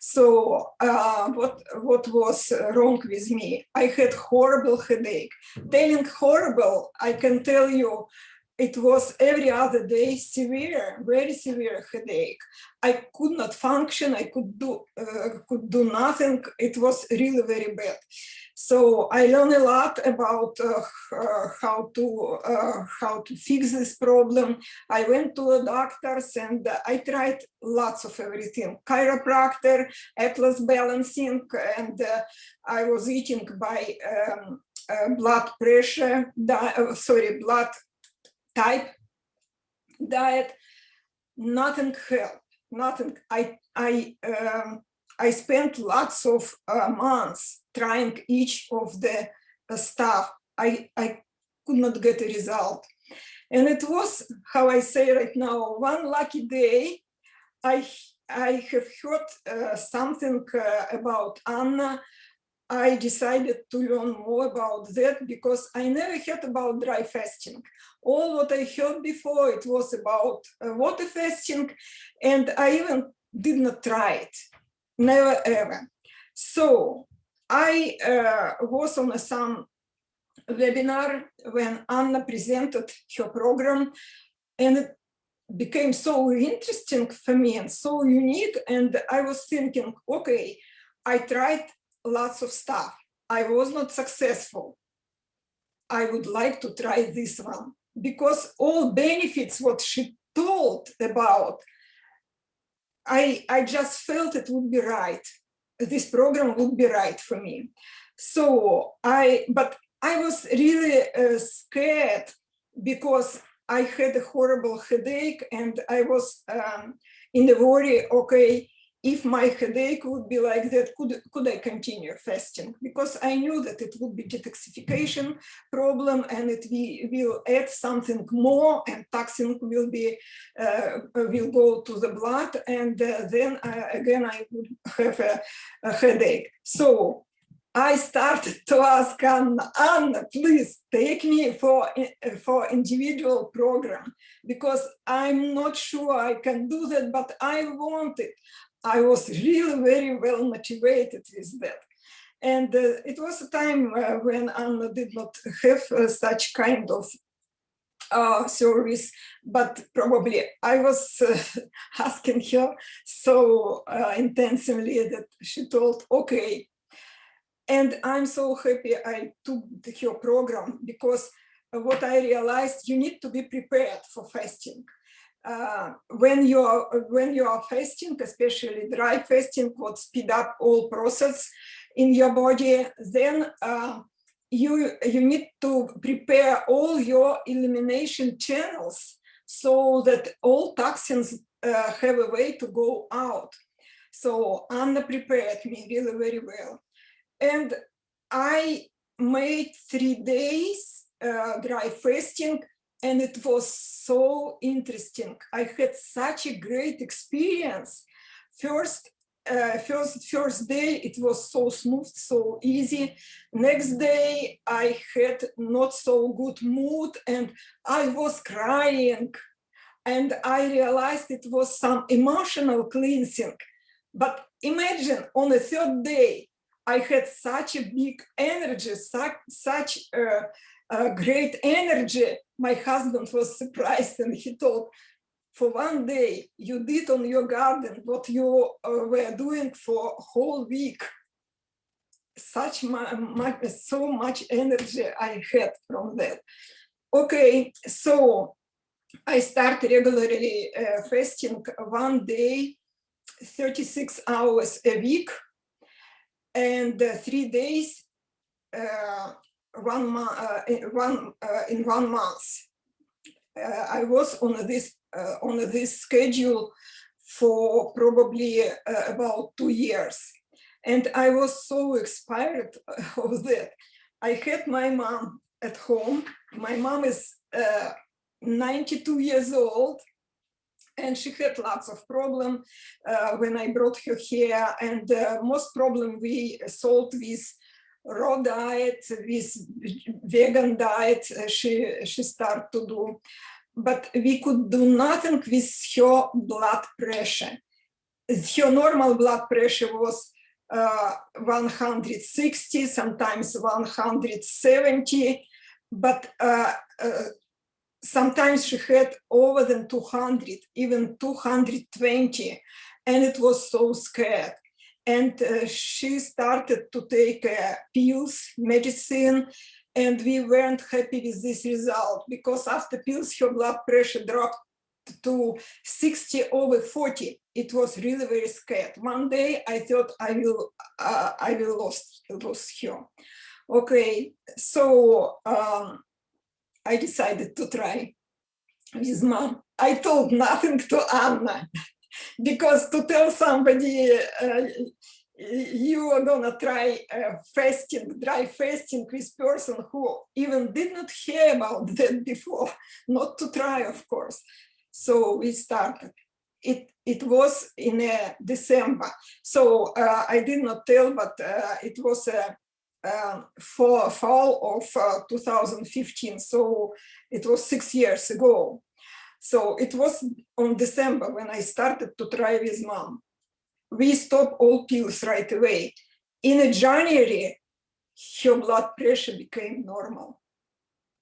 So what was wrong with me? I had horrible headache. Telling horrible, I can tell you, it was every other day severe, very severe headache. I could not function. I could do nothing. It was really very bad. So I learned a lot about how to fix this problem. I went to doctors and I tried lots of everything: chiropractor, Atlas balancing, and I was eating by blood pressure, blood type diet. Nothing helped. Nothing. I spent lots of months trying each of the stuff. I could not get a result. And it was, how I say right now, one lucky day, I have heard something about Anna. I decided to learn more about that because I never heard about dry fasting. All what I heard before, it was about water fasting, and I even did not try it, never ever. So I was on some webinar when Anna presented her program, and it became so interesting for me and so unique. And I was thinking, okay, I tried lots of stuff. I was not successful. I would like to try this one because all benefits, what she told about, I just felt it would be right. This program would be right for me. So but I was really scared because I had a horrible headache, and I was in the worry, okay, if my headache would be like that, could I continue fasting? Because I knew that it would be detoxification problem, and it will add something more, and toxin will go to the blood, and then again I would have a headache. So I started to ask Anna, please take me for individual program, because I'm not sure I can do that, but I want it. I was really very well motivated with that. And it was a time when Anna did not have such kind of service, but probably I was asking her so intensively that she told, okay. And I'm so happy I took her program, because what I realized, you need to be prepared for fasting. When you are fasting, especially dry fasting, what speed up all process in your body, then you need to prepare all your elimination channels so that all toxins have a way to go out. So Anna prepared me really very well. And I made 3 days dry fasting, and it was so interesting. I had such a great experience. First day, it was so smooth, so easy. Next day, I had not so good mood, and I was crying. And I realized it was some emotional cleansing. But imagine, on the 3rd day, I had such a big energy, such great energy. My husband was surprised, and he told, for 1 day, you did on your garden what you were doing for a whole week. So much energy I had from that. Okay, so I start regularly fasting 1 day, 36 hours a week, and 3 days in 1 month. I was on this schedule for probably about 2 years, and I was so inspired of that. I had my mom at home. My mom is 92 years old, and she had lots of problems when I brought her here, and most problem we solved with raw diet, with vegan diet she started to do, but we could do nothing with her blood pressure. Her normal blood pressure was 160, sometimes 170, but sometimes she had over than 200, even 220, and it was so scared. And she started to take pills, medicine, and we weren't happy with this result, because after pills, her blood pressure dropped to 60/40. It was really very scared. One day I thought I will lose her. Okay, so I decided to try with mom. I told nothing to Anna, because to tell somebody you are gonna try fasting, dry fasting with person who even did not hear about that before, not to try, of course. So we started. It was in December. So I did not tell, but it was for fall of 2015. So it was 6 years ago. So it was on December when I started to try with mom. We stopped all pills right away. In January, her blood pressure became normal.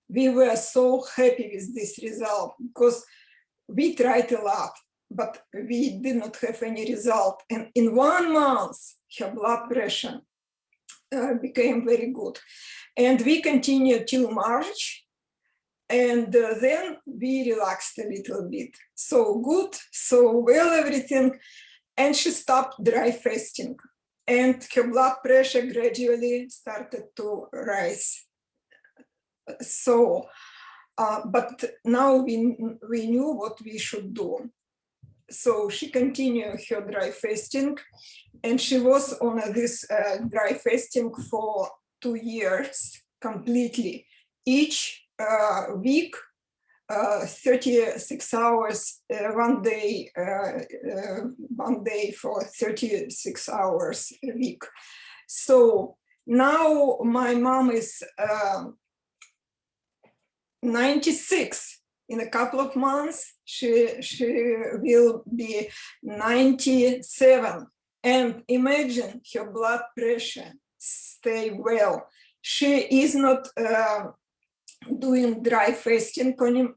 We were so happy with this result because we tried a lot, but we did not have any result. And in 1 month, her blood pressure became very good. And we continued till March. And then we relaxed a little bit. So good, so well, everything. And she stopped dry fasting. And her blood pressure gradually started to rise. So, but now we knew what we should do. So she continued her dry fasting, and she was on this dry fasting for 2 years completely. Each week, 36 hours, one day for 36 hours a week. So now my mom is 96. In a couple of months, she will be 97. And imagine her blood pressure stay well. She is not doing dry fasting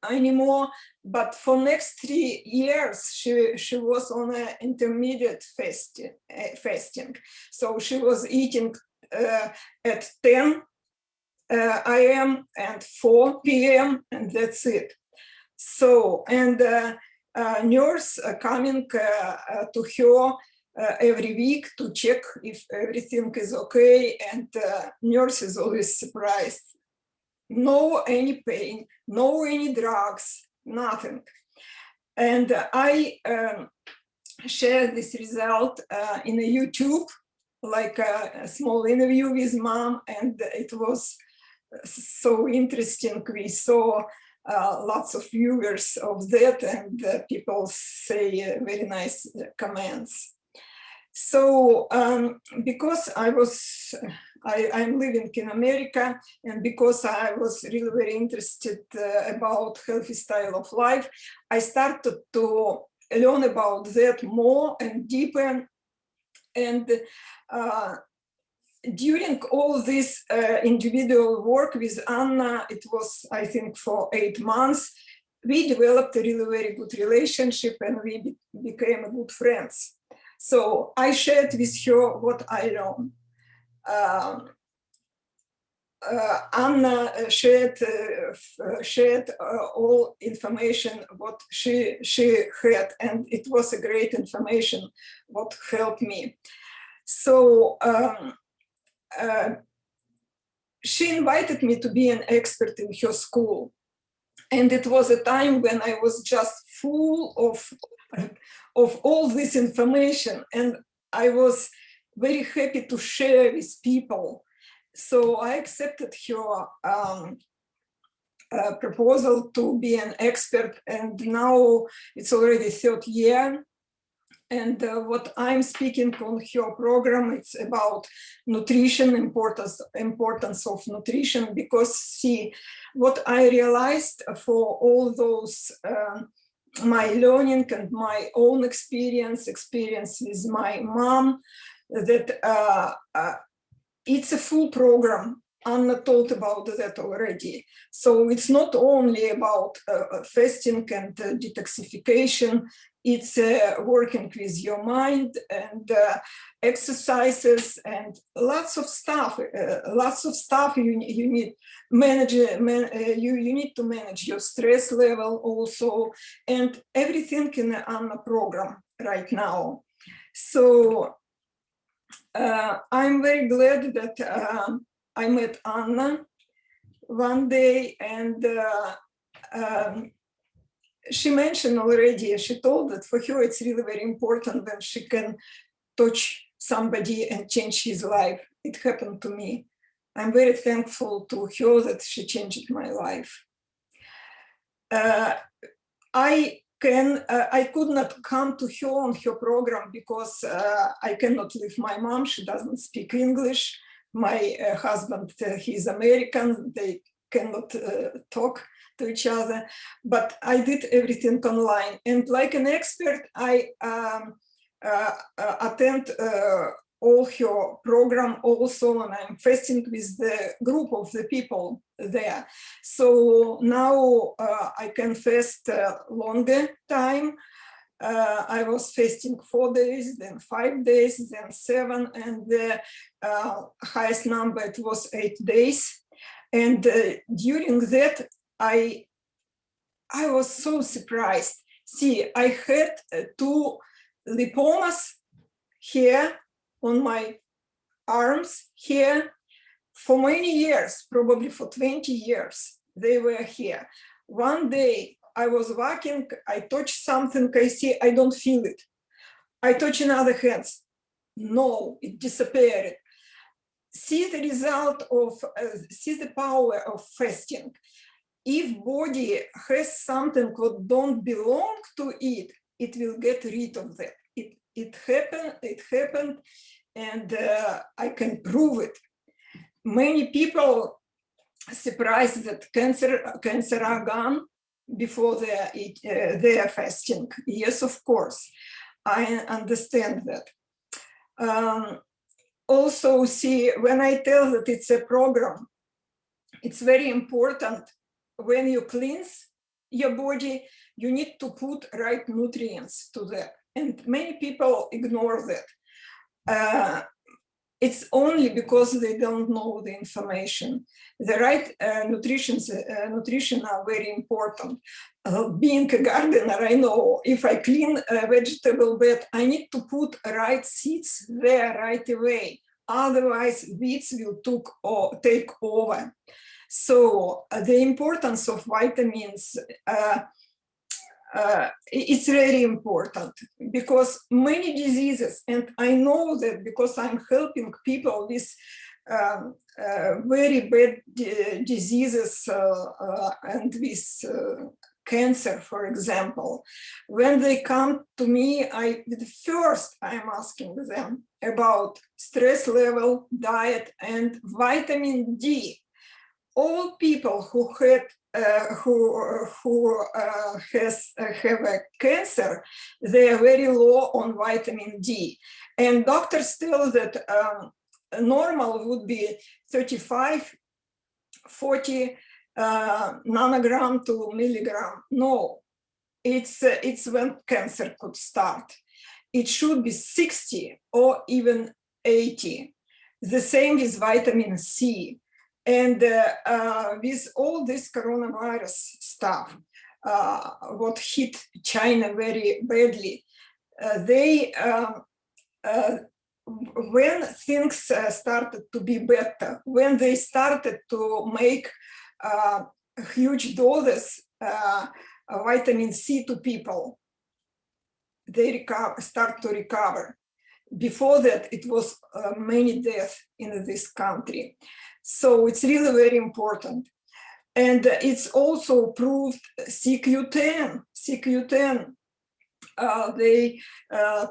anymore, but for next 3 years, she was on an intermediate fasting. So she was eating at 10 a.m. and 4 p.m. and that's it. So, and nurse coming to her every week to check if everything is okay, and nurse is always surprised. No any pain, no any drugs, nothing. And I shared this result in a YouTube, like a small interview with mom, and it was so interesting. We saw lots of viewers of that, and people say very nice comments. So because I'm living in America, and because I was really very interested about healthy style of life, I started to learn about that more and deeper. And during all this individual work with Anna, it was, I think, for 8 months, we developed a really very good relationship, and we became good friends. So I shared with her what I learned. Anna shared all information what she had, and it was a great information what helped me. So she invited me to be an expert in her school, and it was a time when I was just full of all this information, and I was very happy to share with people. So I accepted her proposal to be an expert, and now it's already 3rd year. And what I'm speaking on her program, it's about nutrition, importance of nutrition, because see, what I realized for all those my learning and my own experience with my mom, that it's a full program. Anna told about that already. So it's not only about fasting and detoxification, it's working with your mind and exercises and lots of stuff you need. You need to manage your stress level also, and everything in the Anna program right now. So I'm very glad that I met Anna one day, and she mentioned already, she told that for her it's really very important when she can touch somebody and change his life. It happened to me. I'm very thankful to her that she changed my life. I could not come to her on her program because I cannot leave my mom. She doesn't speak English. My husband, he's American. They cannot talk to each other. But I did everything online. And like an expert, I attend all her program also, and I'm fasting with the group of the people there. So now I can fast longer time. I was fasting 4 days, then 5 days, then 7, and the highest number, it was 8 days. And during that, I was so surprised. See, I had 2 lipomas here on my arms here for many years, probably for 20 years, they were here. One day I was walking, I touched something, I see, I don't feel it. I touch another hands, no, it disappeared. See the result of, see the power of fasting. If body has something that don't belong to it, it will get rid of that. It happened, and I can prove it. Many people surprised that cancer are gone before they are fasting. Yes, of course, I understand that. Also, see, when I tell that it's a program, it's very important. When you cleanse your body, you need to put right nutrients to that. And many people ignore that. It's only because they don't know the information. The right nutrition are very important. Being a gardener, I know if I clean a vegetable bed, I need to put right seeds there right away. Otherwise, weeds will take over. So the importance of vitamins, it's very important, because many diseases, and I know that because I'm helping people with very bad diseases and with cancer, for example, when they come to me, first I'm asking them about stress level, diet, and vitamin D. All people who have a cancer, they are very low on vitamin D, and doctors tell that normal would be 35, 40 nanogram to milligram. No, it's when cancer could start. It should be 60 or even 80. The same with vitamin C. And with all this coronavirus stuff, what hit China very badly, when things started to be better, when they started to make huge doses vitamin C to people, they start to recover. Before that, it was many deaths in this country. So it's really very important. And it's also proved CQ10. They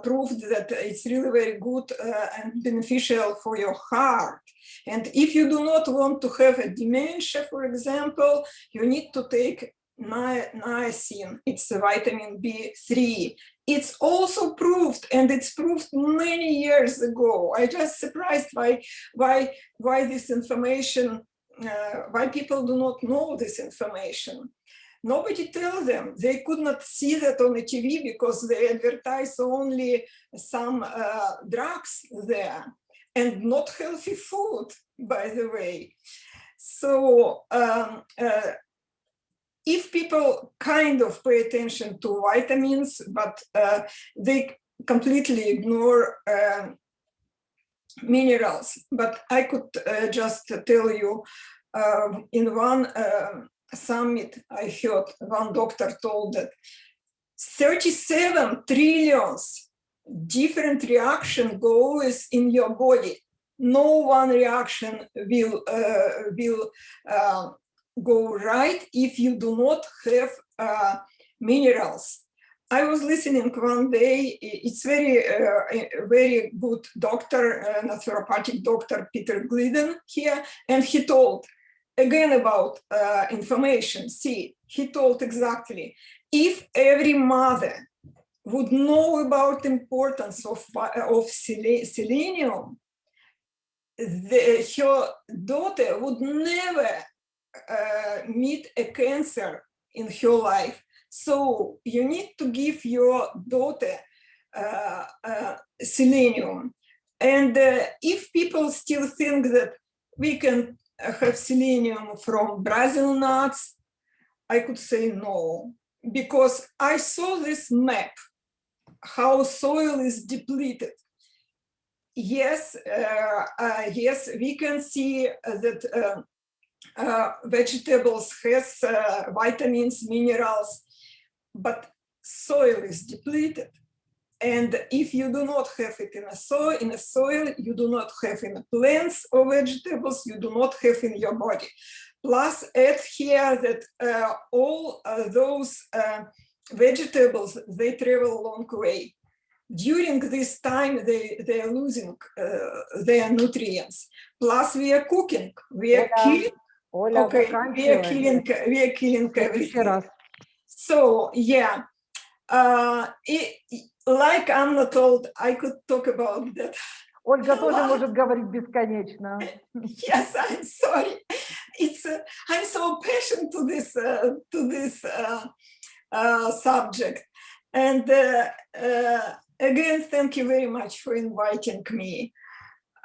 proved that it's really very good and beneficial for your heart. And if you do not want to have a dementia, for example, you need to take niacin. It's a vitamin B3. It's also proved, and it's proved many years ago. I just surprised why this information, why people do not know this information. Nobody tells them. They could not see that on the TV because they advertise only some drugs there, and not healthy food, by the way. So if people kind of pay attention to vitamins, but they completely ignore minerals. But I could just tell you, in one summit, I heard one doctor told that 37 trillions different reaction goes in your body. No one reaction will go right if you do not have minerals. I was listening one day, it's very good doctor, naturopathic doctor Peter Glidden here, and he told again about information. See, he told exactly, if every mother would know about the importance of selenium, her daughter would never meet a cancer in her life. So you need to give your daughter selenium. And if people still think that we can have selenium from Brazil nuts, I could say no, because I saw this map, how soil is depleted. Yes, yes, we can see that vegetables has vitamins, minerals, but soil is depleted. And if you do not have it in a soil, you do not have in plants or vegetables, you do not have in your body. Plus, add here that all those vegetables, they travel a long way. During this time, they are losing their nutrients. Plus, we are cooking, we are killing. Оля, Okay, we are killing everything. So yeah, like Anna told, I could talk about that. Ольга тоже может говорить бесконечно. Yes, I'm sorry. It's I'm so passionate to this subject, and again, thank you very much for inviting me.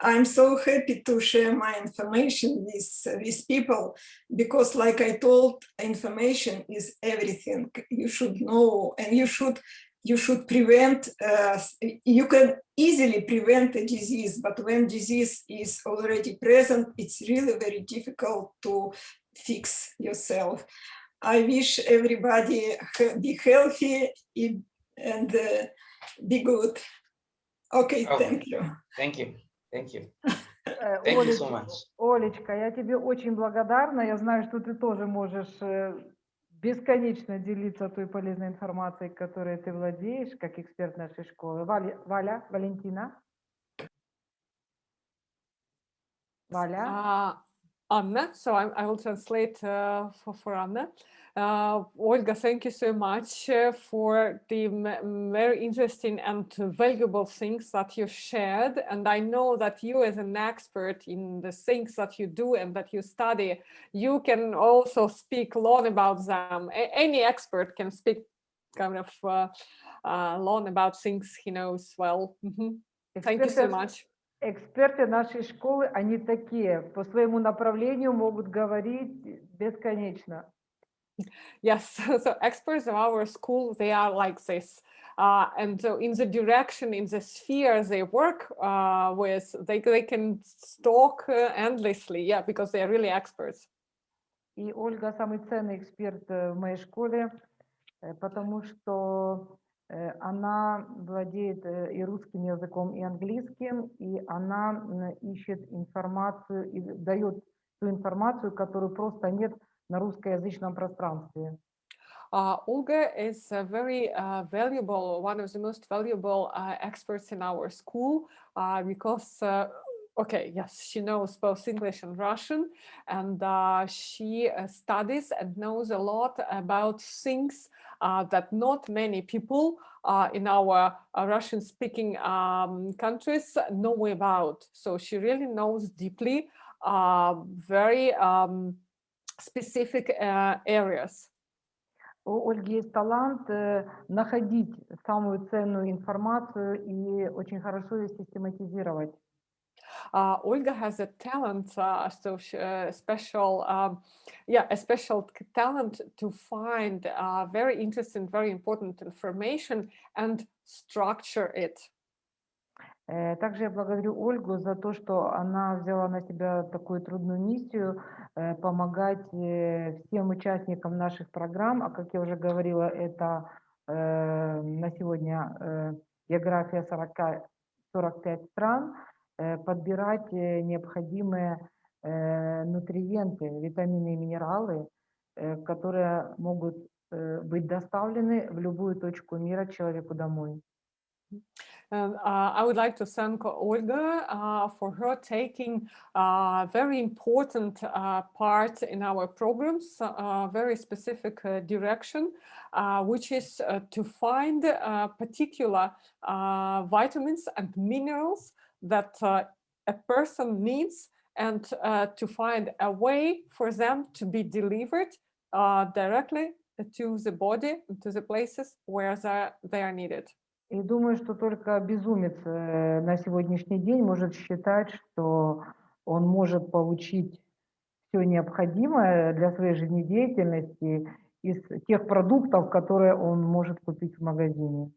I'm so happy to share my information with people, because like I told, information is everything. You should know, and you should prevent, you can easily prevent a disease, but when disease is already present, it's really very difficult to fix yourself. I wish everybody be healthy and be good. Okay, thank you. Thank you. Thank you. Thank you so much. Олечка, я тебе очень благодарна. Я знаю, что ты тоже можешь бесконечно делиться той полезной информацией, которой ты владеешь, как эксперт нашей школы. Валя, Валентина. Валя. Anna, so I will translate for Anna. Olga, thank you so much for the very interesting and valuable things that you shared. And I know that you, as an expert in the things that you do and that you study, you can also speak long about them. Any expert can speak kind of long about things he knows well. Thank you so much. Эксперты нашей школы, они такие, по своему направлению могут говорить бесконечно. Yes, so experts of our school, they are like this. And so in the direction, in the sphere they work with, they can talk endlessly, yeah, because they are really experts. И Ольга самый ценный эксперт в моей школе, потому что она владеет и русским языком, и английским, и она ищет информацию и дает ту информацию, которую просто нет на русскоязычном пространстве. Olga is a very valuable, one of the most valuable experts in our school because, okay, yes, she knows both English and Russian, and she studies and knows a lot about things that not many people in our Russian-speaking countries know about. So she really knows deeply very specific areas. У Ольги есть талант находить самую ценную информацию и очень хорошо ее систематизировать. Olga has a talent, a special talent to find very interesting, very important information and structure it. Также я благодарю Ольгу за то, что она взяла на себя такую трудную миссию помогать всем участникам наших программ, а как я уже говорила, это на сегодня география 45 стран, подбирать необходимые нутриенты, витамины и минералы, которые могут быть доставлены в любую точку мира человеку домой. And I would like to thank Olga for her taking a very important part in our programs, very specific direction, which is to find particular vitamins and minerals that a person needs, and to find a way for them to be delivered directly to the body, to the places where they are needed. И думаю, что только безумец на сегодняшний день может считать, что он может получить все необходимое для своей жизнедеятельности из тех продуктов, которые он может купить в магазине.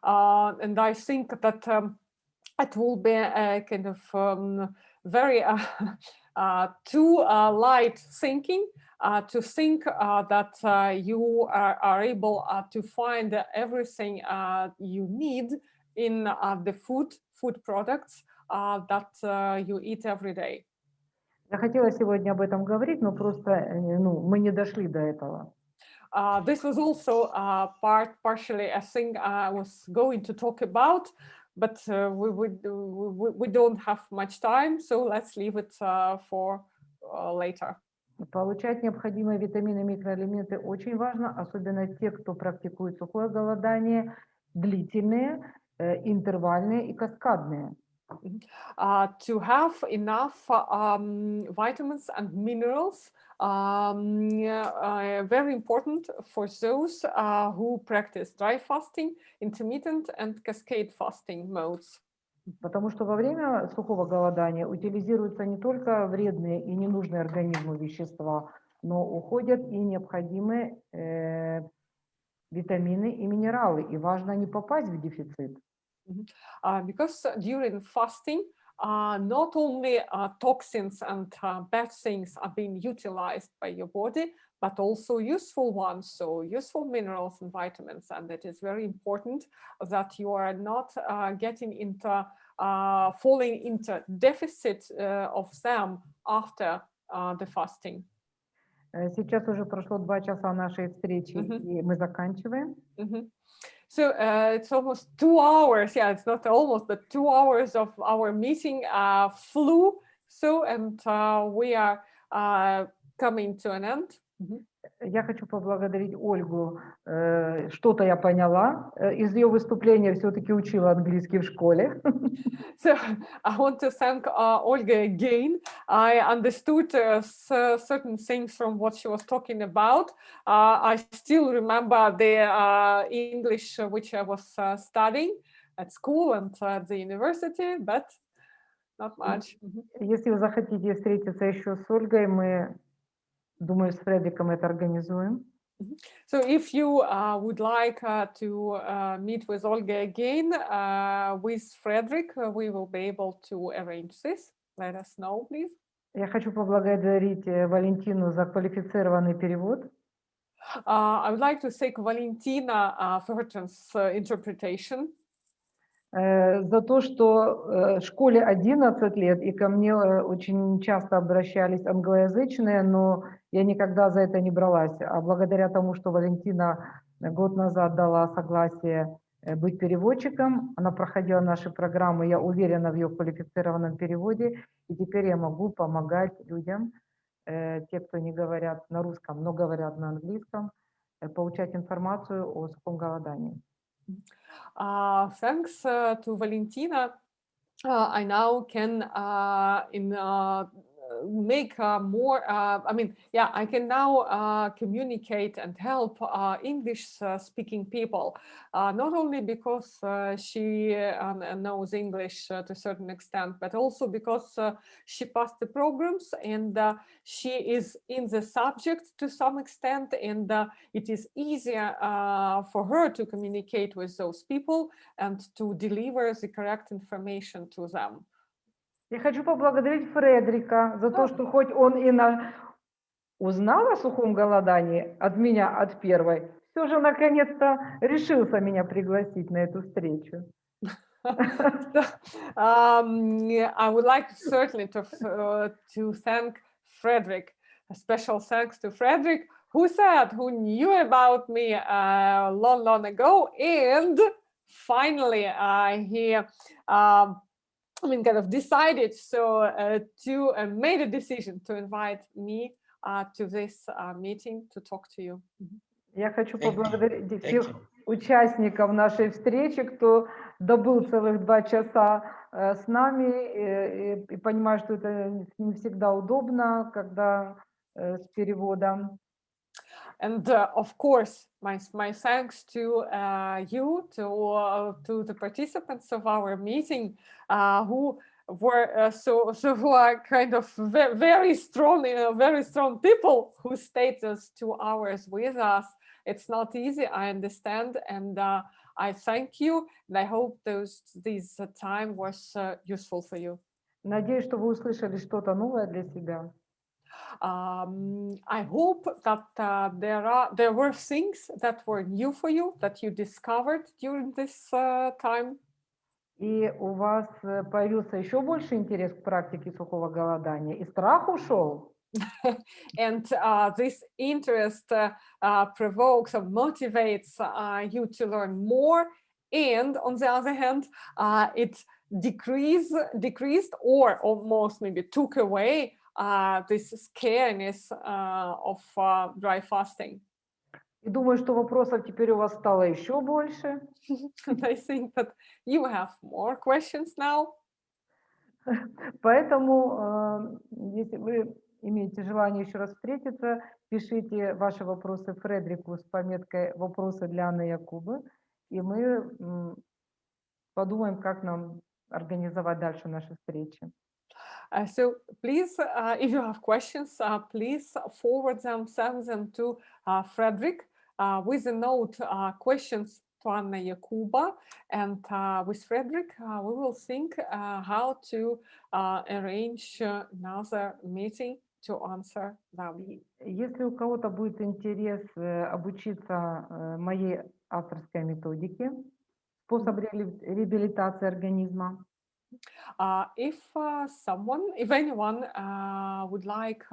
And I think that it will be a kind of very too light thinking to think that you are able to find everything you need in the food products that you eat every day. Я хотела сегодня об этом говорить, но просто мы не дошли до этого. This was also partially a thing I was going to talk about, but we don't have much time, so let's leave it for later. Получать необходимые витамины и микроэлементы очень важно, особенно те, кто практикует сухое голодание, длительные, интервальные и каскадные. To have enough vitamins and minerals, very important for those who practice dry fasting, intermittent and cascade fasting modes. Потому что во время сухого голодания утилизируются не только вредные и ненужные организму вещества, но уходят и необходимые витамины и минералы, и важно не попасть в дефицит. Because during fasting, not only toxins and bad things are being utilized by your body, but also useful ones, so useful minerals and vitamins. And it is very important that you are not getting into falling into deficit of them after the fasting. Сейчас уже прошло 2 часа нашей встречи, и мы заканчиваем. So it's almost 2 hours. Yeah, it's not almost, but 2 hours of our meeting flew. So, and we are coming to an end. Я хочу поблагодарить Ольгу. Что-то я поняла. Из ее выступления все-таки учила английский в школе. So I want to thank Olga again. I understood certain things from what she was talking about. I still remember the English which I was studying at school and at the university, but not much. Если вы захотите встретиться еще с Ольгой, мы, думаю, с Фредриком это организуем. So if you would like to meet with Olga again, with Frederick, we will be able to arrange this. Let us know, please. Я хочу поблагодарить Валентину за квалифицированный перевод. I would like to thank Valentina for her interpretation. За то, что школе 11 лет, и ко мне очень часто обращались англоязычные, но я никогда за это не бралась. А благодаря тому, что Валентина год назад дала согласие быть переводчиком, она проходила наши программы, я уверена в ее квалифицированном переводе, и теперь я могу помогать людям, те, кто не говорят на русском, но говорят на английском, получать информацию о сухом голодании. Thanks to Valentina, I now can make more, I can now communicate and help English speaking people, not only because she knows English to a certain extent, but also because she passed the programs and she is in the subject to some extent, and it is easier for her to communicate with those people and to deliver the correct information to them. Я хочу поблагодарить Фредрика за то, что хоть он и узнал о сухом голодании от меня, от первой, все же наконец-то решился меня пригласить на эту встречу. So, I would like certainly to thank Frederick. A special thanks to Frederick, who knew about me long, long ago, and finally he kind of decided to made a decision to invite me to this meeting to talk to you. Я хочу Thank you. поблагодарить Thank всех you. участников нашей встречи, кто добыл целых 2 часа с нами, и понимаю, что это не всегда удобно, когда с переводом. And of course, my thanks to you, to the participants of our meeting, who were who are kind of very strong people who stayed those 2 hours with us. It's not easy, I understand, and I thank you, and I hope this time was useful for you. Надеюсь, что вы услышали что-то новое для себя. I hope that there were things that were new for you, that you discovered during this time. И у вас появился еще больше интерес к практике сухого голодания, и страх ушел. And this interest provokes or motivates you to learn more. And on the other hand, it decreased or almost maybe took away this scariness of dry fasting. И думаю, что вопросов теперь у вас стало еще больше. And I think that you have more questions now. Поэтому, если вы имеете желание еще раз встретиться, пишите ваши вопросы Фредерику с пометкой «Вопросы для Анны Якубы», и мы подумаем, как нам организовать дальше наши встречи. So please, if you have questions, please forward them, send them to Frederick with a note, questions to Anna Yakuba, and with Frederick, we will think how to arrange another meeting to answer them. Если у кого-то будет интерес обучиться моей авторской методике, способ реабилитации организма, if anyone would like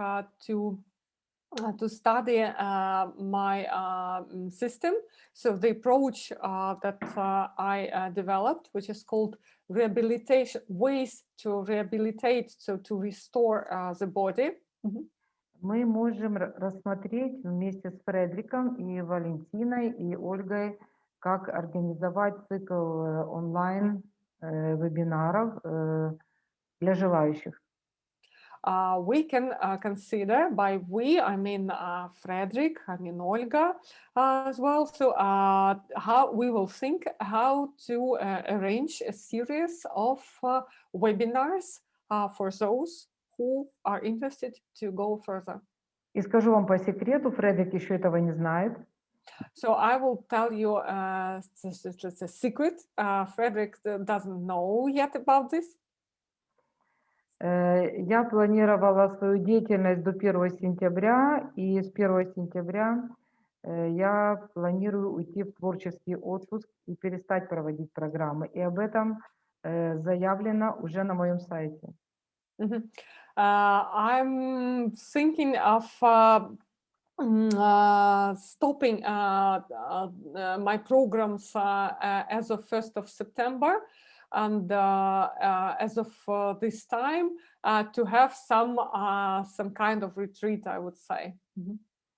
to study my system, so the approach that I developed, which is called rehabilitation, ways to rehabilitate, so to restore the body. мы можем рассмотреть вместе с Фредериком и Валентиной и Ольгой, как организовать цикл онлайн вебинаров для желающих. We can consider, by we, I mean Frederick, I mean Olga as well. So how we will think how to arrange a series of webinars for those who are interested to go further. И скажу вам по секрету, Фредерик еще этого не знает. So I will tell you it's a secret. Frederick doesn't know yet about this. Я планировала свою деятельность до 1 сентября, и с 1 сентября я планирую уйти в творческий отпуск и перестать проводить программы. И об этом заявлено уже на моем сайте. I'm thinking of stopping my programs as of 1st of September. And as of this time, to have some kind of retreat, I would say.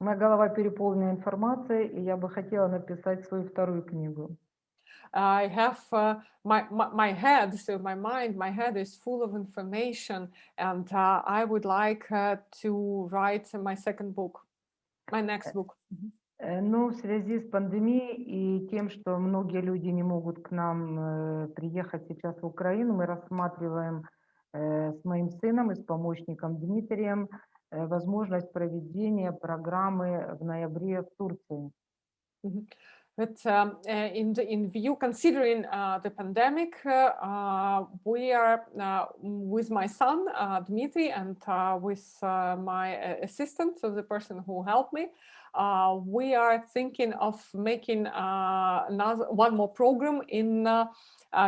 Моя голова переполнена информацией, и я бы хотела написать свою вторую книгу. I have my head, so my mind, my head is full of information, and I would like to write my second book, my next book. Но в связи с пандемией и тем, что многие люди не могут к нам приехать сейчас в Украину, мы рассматриваем с моим сыном и с помощником Дмитрием возможность проведения программы в ноябре в Турции. But in view, considering the pandemic, we are with my son, Dmitry, and with my assistant, so the person who helped me, we are thinking of making one more program in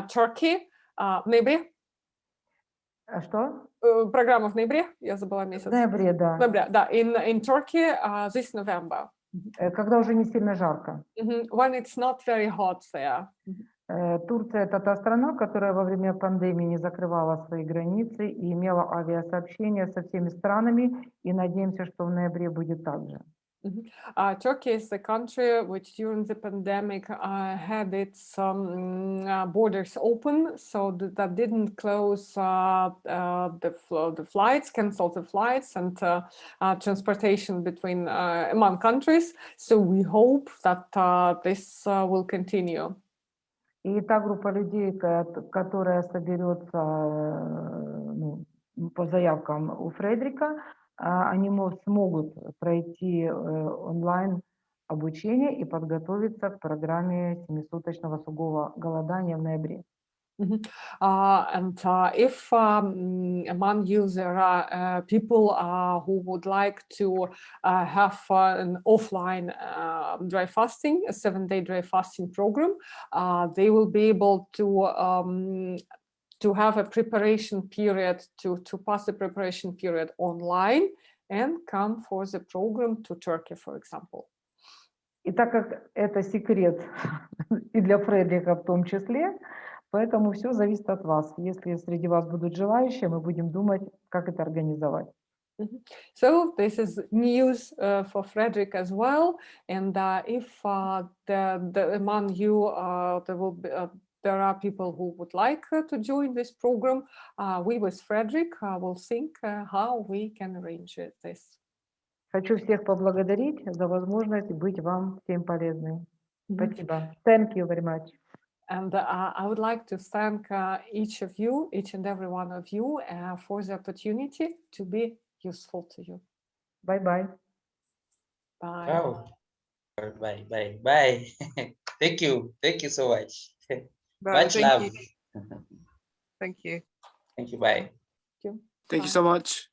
Turkey, в ноябре. Что? Программа в ноябре, я забыла месяц. В ноябре, да. Ноябре, да, in Turkey this November. Когда уже не сильно жарко. When it's not very hot there. Турция – это та страна, которая во время пандемии не закрывала свои границы и имела авиасообщение со всеми странами, и надеемся, что в ноябре будет так же. Turkey is the country which during the pandemic had its borders open, so that didn't close the flights, cancel the flights and transportation between among countries. So we hope that this will continue. И та группа людей, которая соберется по заявкам у Фредрика, они смогут пройти онлайн обучение и подготовиться к программе 7-суточного сухого голодания в ноябре. And if among you there are people who would like to have an offline dry fasting, a 7-day dry fasting program, they will be able to have a preparation period, to pass the preparation period online and come for the program to Turkey, for example. И так как это секрет и для Фредрика в том числе, поэтому все зависит от вас. Если среди вас будут желающие, мы будем думать, как это организовать. So this is news for Frederick as well. And if among you there are people who would like to join this program, we with Frederick will think how we can arrange this. Хочу всех поблагодарить за возможность быть вам всем полезной. Спасибо. Thank you very much. And I would like to thank each and every one of you for the opportunity to be useful to you. Bye-bye. Bye. Wow. Bye. Thank you so much. Much love. Thank you. Thank you. Bye. Thank you. Thank you so much.